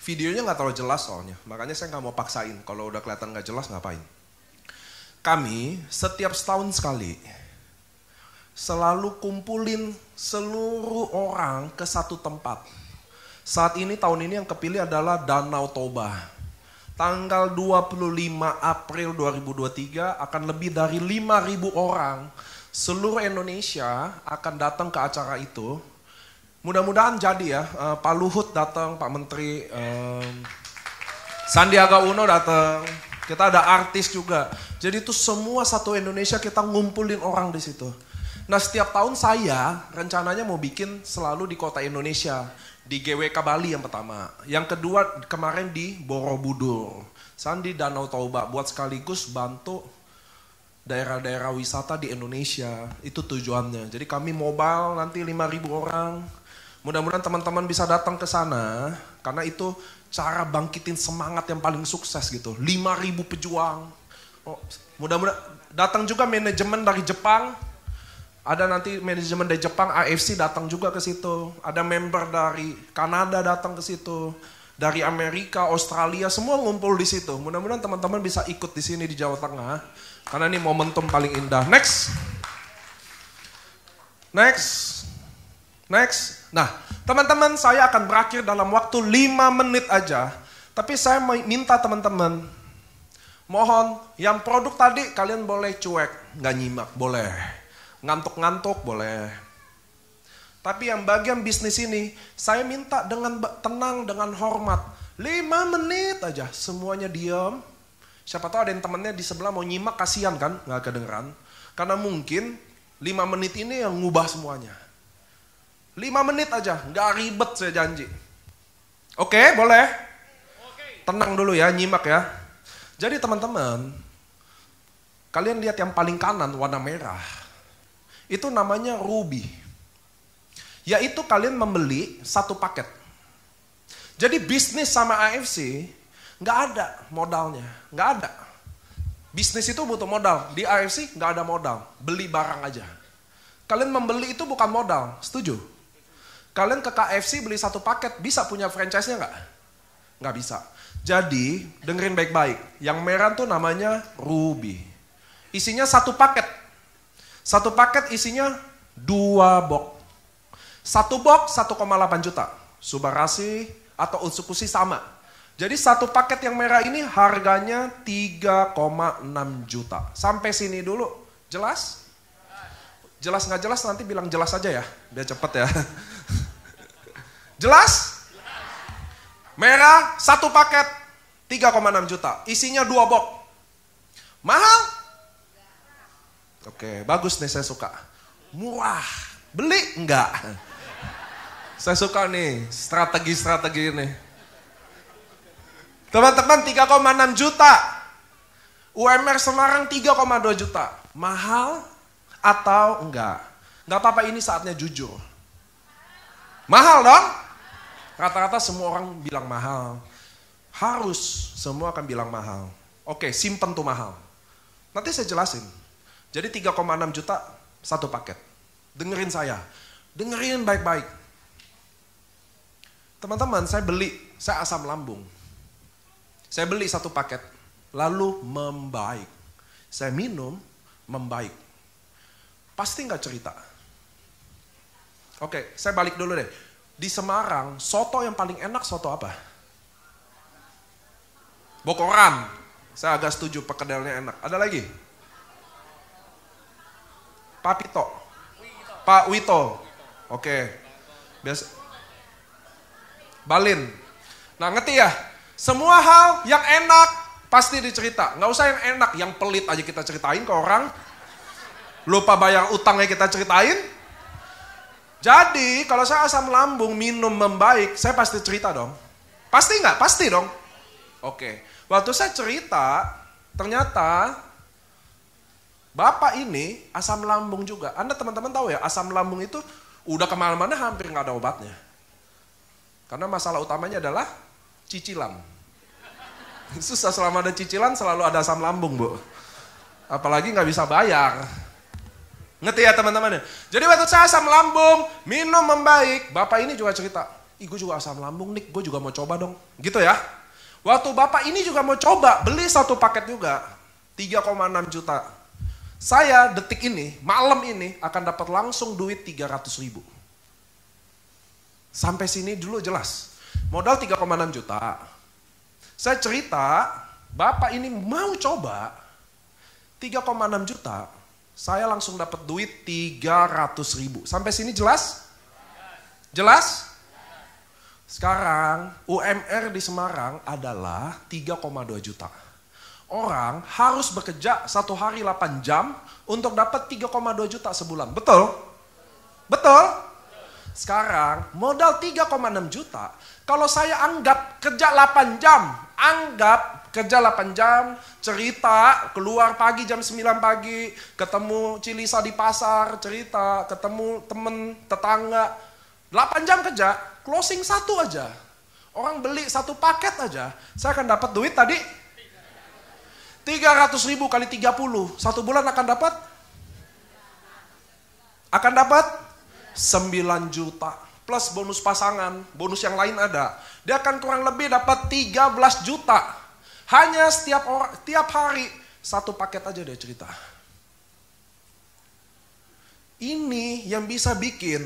videonya nggak terlalu jelas soalnya, makanya saya nggak mau paksain. Kalau udah kelihatan nggak jelas ngapain? Kami setiap setahun sekali selalu kumpulin seluruh orang ke satu tempat. Saat ini tahun ini yang kepilih adalah Danau Toba. Tanggal 25 April 2023 akan lebih dari 5.000 orang seluruh Indonesia akan datang ke acara itu. Mudah-mudahan jadi ya, Pak Luhut datang, Pak Menteri, Sandiaga Uno datang, kita ada artis juga. Jadi itu semua satu Indonesia kita ngumpulin orang di situ. Nah setiap tahun saya rencananya mau bikin selalu di kota Indonesia. Di GWK Bali yang pertama. Yang kedua kemarin di Borobudur. Sandi Danau Toba buat sekaligus bantu daerah-daerah wisata di Indonesia. Itu tujuannya. Jadi kami mobile nanti 5.000 orang. Mudah-mudahan teman-teman bisa datang ke sana. Karena itu cara bangkitin semangat yang paling sukses gitu. 5.000 pejuang. Oh, mudah-mudahan datang juga manajemen dari Jepang. Ada nanti manajemen dari Jepang, AFC datang juga ke situ. Ada member dari Kanada datang ke situ. Dari Amerika, Australia, semua ngumpul di situ. Mudah-mudahan teman-teman bisa ikut di sini di Jawa Tengah. Karena ini momentum paling indah. Next. Nah, teman-teman saya akan berakhir dalam waktu 5 menit aja. Tapi saya minta teman-teman, mohon yang produk tadi kalian boleh cuek, nggak nyimak, boleh. Ngantuk-ngantuk boleh. Tapi yang bagian bisnis ini, saya minta dengan tenang, dengan hormat. 5 menit aja, semuanya diam. Siapa tahu ada yang temennya di sebelah mau nyimak, kasihan kan, nggak kedengeran. Karena mungkin 5 menit ini yang ngubah semuanya. 5 menit aja, nggak ribet saya janji. Oke, boleh? Tenang dulu ya, nyimak ya. Jadi teman-teman, kalian lihat yang paling kanan warna merah. Itu namanya Ruby. Yaitu kalian membeli satu paket. Jadi bisnis sama AFC nggak ada modalnya, nggak ada. Bisnis itu butuh modal, di AFC nggak ada modal, beli barang aja. Kalian membeli itu bukan modal, setuju? Kalian ke KFC beli satu paket, bisa punya franchise-nya nggak? Nggak bisa. Jadi dengerin baik-baik, yang merah tuh namanya Ruby. Isinya satu paket. Satu paket isinya 2 box. Satu box 1,8 juta. Subarasi atau Utsukushi sama. Jadi satu paket yang merah ini harganya 3,6 juta. Sampai sini dulu, jelas? Jelas nggak jelas nanti bilang jelas aja ya, biar cepet ya. Jelas? Merah, satu paket 3,6 juta. Isinya 2 box. Mahal? Oke, bagus nih, saya suka. Murah. Beli? Enggak. Saya suka nih strategi-strategi ini. Teman-teman, 3,6 juta. UMR Semarang 3,2 juta. Mahal atau enggak? Enggak apa-apa, ini saatnya jujur. Mahal dong? Rata-rata semua orang bilang mahal. Harus semua akan bilang mahal. Oke, simpen tuh mahal. Nanti saya jelasin. Jadi 3,6 juta satu paket. Dengerin saya. Dengerin baik-baik. Teman-teman, saya asam lambung. Saya beli satu paket, lalu membaik. Saya minum, membaik. Pasti nggak cerita. Oke, saya balik dulu deh. Di Semarang, soto yang paling enak soto apa? Bokoran. Saya agak setuju, perkedelnya enak. Ada lagi? Pak Pito. Pak Wito. Oke. Biasa. Balin. Nah, ngerti ya? Semua hal yang enak pasti dicerita. Nggak usah yang enak, yang pelit aja kita ceritain ke orang. Lupa bayar utangnya kita ceritain. Jadi kalau saya asam lambung minum membaik, saya pasti cerita dong. Pasti nggak? Pasti dong. Oke. Waktu saya cerita, ternyata bapak ini asam lambung juga. Anda teman-teman tahu ya, asam lambung itu udah kemana-mana hampir nggak ada obatnya. Karena masalah utamanya adalah cicilan. Susah, selama ada cicilan selalu ada asam lambung, Bu. Apalagi nggak bisa bayar. Ngerti ya teman-teman? Jadi waktu saya asam lambung, minum membaik, bapak ini juga cerita, ih gue juga asam lambung nih, gue juga mau coba dong. Gitu ya. Waktu bapak ini juga mau coba, beli satu paket juga, 3,6 juta. Saya detik ini, malam ini akan dapat langsung duit 300 ribu. Sampai sini dulu jelas. Modal 3,6 juta. Saya cerita, bapak ini mau coba 3,6 juta. Saya langsung dapat duit 300 ribu. Sampai sini jelas? Jelas? Sekarang UMR di Semarang adalah 3,2 juta. Orang harus bekerja 1 hari 8 jam untuk dapat 3,2 juta sebulan. Betul? Betul? Sekarang modal 3,6 juta, kalau saya anggap kerja 8 jam, cerita, keluar pagi jam 9 pagi, ketemu Cilisa di pasar, cerita, ketemu temen, tetangga, 8 jam kerja, closing 1 aja. Orang beli 1 paket aja, saya akan dapat duit tadi 300 ribu kali 30, 1 bulan akan dapat 9 juta plus bonus pasangan, bonus yang lain ada. Dia akan kurang lebih dapat 13 juta. Hanya tiap hari 1 paket aja dia cerita. Ini yang bisa bikin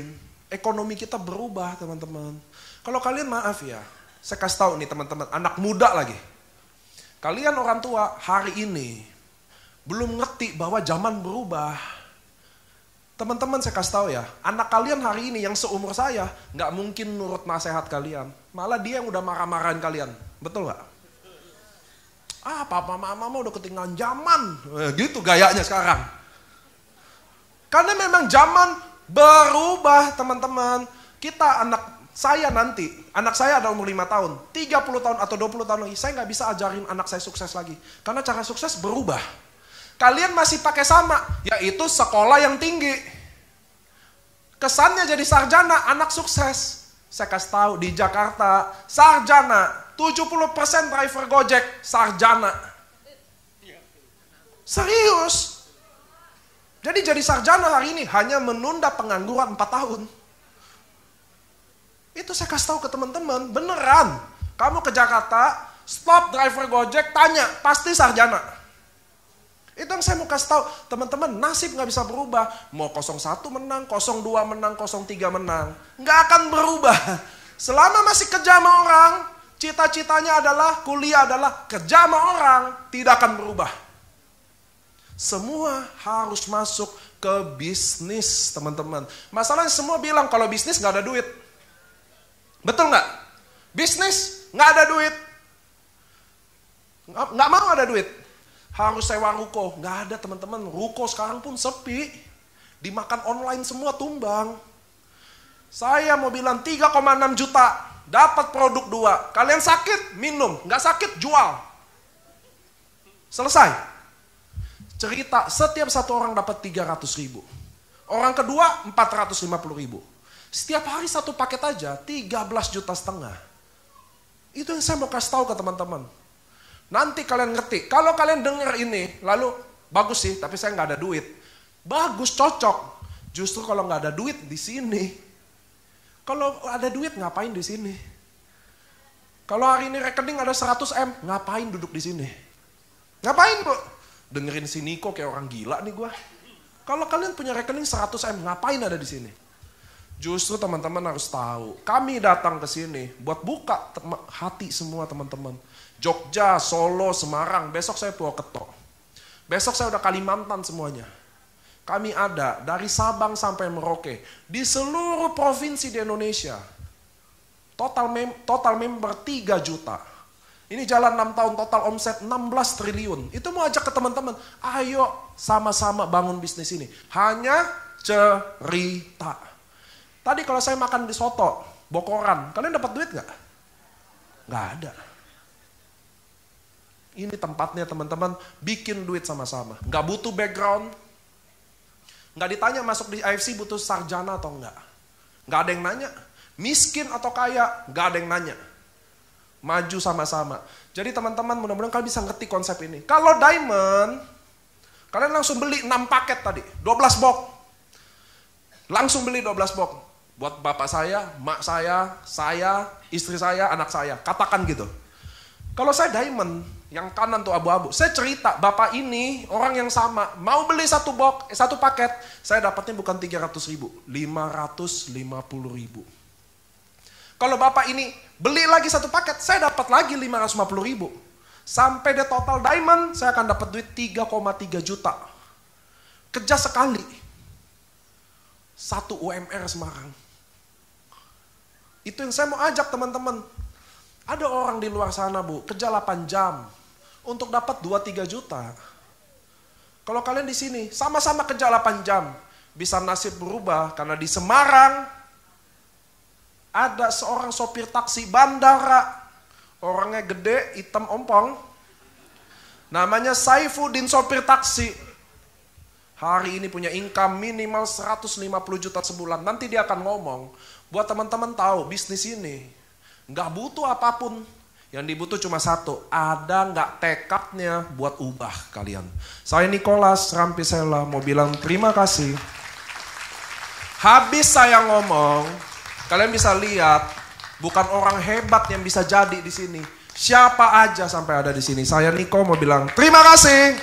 ekonomi kita berubah, teman-teman. Kalau kalian maaf ya, saya kasih tahu nih teman-teman, anak muda lagi. Kalian orang tua hari ini belum ngerti bahwa zaman berubah. Teman-teman saya kasih tahu ya, anak kalian hari ini yang seumur saya nggak mungkin nurut nasihat kalian. Malah dia yang udah marah-marahin kalian. Betul nggak? Ah, papa mama udah ketinggalan zaman. Gitu gayanya sekarang. Karena memang zaman berubah, teman-teman. Kita anak saya ada umur 5 tahun, 30 tahun atau 20 tahun lagi, saya nggak bisa ajarin anak saya sukses lagi. Karena cara sukses berubah. Kalian masih pakai sama, yaitu sekolah yang tinggi. Kesannya jadi sarjana, anak sukses. Saya kasih tahu di Jakarta, sarjana, 70% driver Gojek, sarjana. Serius. Jadi sarjana hari ini hanya menunda pengangguran 4 tahun. Itu saya kasih tahu ke teman-teman, beneran. Kamu ke Jakarta, stop driver Gojek, tanya, pasti sarjana. Itu yang saya mau kasih tahu, teman-teman, nasib nggak bisa berubah. Mau 01 menang, 02 menang, 03 menang. Nggak akan berubah. Selama masih kerja sama orang, Cita-citanya adalah, kuliah adalah, kerja sama orang, tidak akan berubah. Semua harus masuk ke bisnis, teman-teman. Masalahnya semua bilang kalau bisnis nggak ada duit. Betul nggak? Bisnis nggak ada duit. Nggak mau ada duit. Harus sewa ruko. Nggak ada, teman-teman. Ruko sekarang pun sepi. Dimakan online semua, tumbang. Saya mau bilang 3,6 juta. Dapat produk 2. Kalian sakit, minum. Nggak sakit, jual. Selesai. Cerita, setiap satu orang dapat 300.000. Orang kedua 450.000. Setiap hari satu paket aja 13,5 juta. Itu yang saya mau kasih tahu ke teman-teman. Nanti kalian ngerti. Kalau kalian dengar ini, lalu bagus sih, tapi saya nggak ada duit. Bagus, cocok. Justru kalau nggak ada duit di sini. Kalau ada duit ngapain di sini? Kalau hari ini rekening ada 100 M, ngapain duduk di sini? Ngapain, Bu? Dengerin si Niko kayak orang gila nih gue. Kalau kalian punya rekening 100 M, ngapain ada di sini? Justru teman-teman harus tahu, kami datang ke sini buat buka hati semua teman-teman. Jogja, Solo, Semarang, besok saya Purwokerto. Besok saya udah Kalimantan semuanya. Kami ada dari Sabang sampai Merauke di seluruh provinsi di Indonesia. Total member 3 juta. Ini jalan 6 tahun, total omset 16 triliun. Itu mau ajak ke teman-teman, ayo sama-sama bangun bisnis ini. Hanya cerita. Tadi kalau saya makan di soto, bokoran, kalian dapat duit gak? Gak ada. Ini tempatnya teman-teman, bikin duit sama-sama. Gak butuh background. Gak ditanya masuk di AFC butuh sarjana atau enggak. Gak ada yang nanya. Miskin atau kaya, gak ada yang nanya. Maju sama-sama. Jadi teman-teman mudah-mudahan kalian bisa ngerti konsep ini. Kalau diamond, kalian langsung beli 6 paket tadi, 12 box. Langsung beli 12 box. Buat bapak saya, mak saya, istri saya, anak saya. Katakan gitu. Kalau saya diamond, yang kanan tuh abu-abu. Saya cerita, bapak ini orang yang sama. Mau beli satu paket, saya dapatnya bukan 300.000, 550.000. Kalau bapak ini beli lagi satu paket, saya dapat lagi 550.000. Sampai dia total diamond, saya akan dapat duit 3,3 juta. Kerja sekali. 1 UMR Semarang. Itu yang saya mau ajak teman-teman. Ada orang di luar sana, Bu, kerja 8 jam untuk dapat 2-3 juta. Kalau kalian di sini sama-sama kerja 8 jam, bisa nasib berubah karena di Semarang ada seorang sopir taksi bandara, orangnya gede, hitam ompong, namanya Saifuddin, sopir taksi. Hari ini punya income minimal 150 juta sebulan. Nanti dia akan ngomong, buat teman-teman tahu bisnis ini nggak butuh apapun. Yang dibutuh cuma satu, ada nggak tekadnya buat ubah kalian. Saya Nicholas Rampisela mau bilang terima kasih. Habis saya ngomong, kalian bisa lihat, bukan orang hebat yang bisa jadi di sini. Siapa aja sampai ada di sini. Saya Niko mau bilang terima kasih.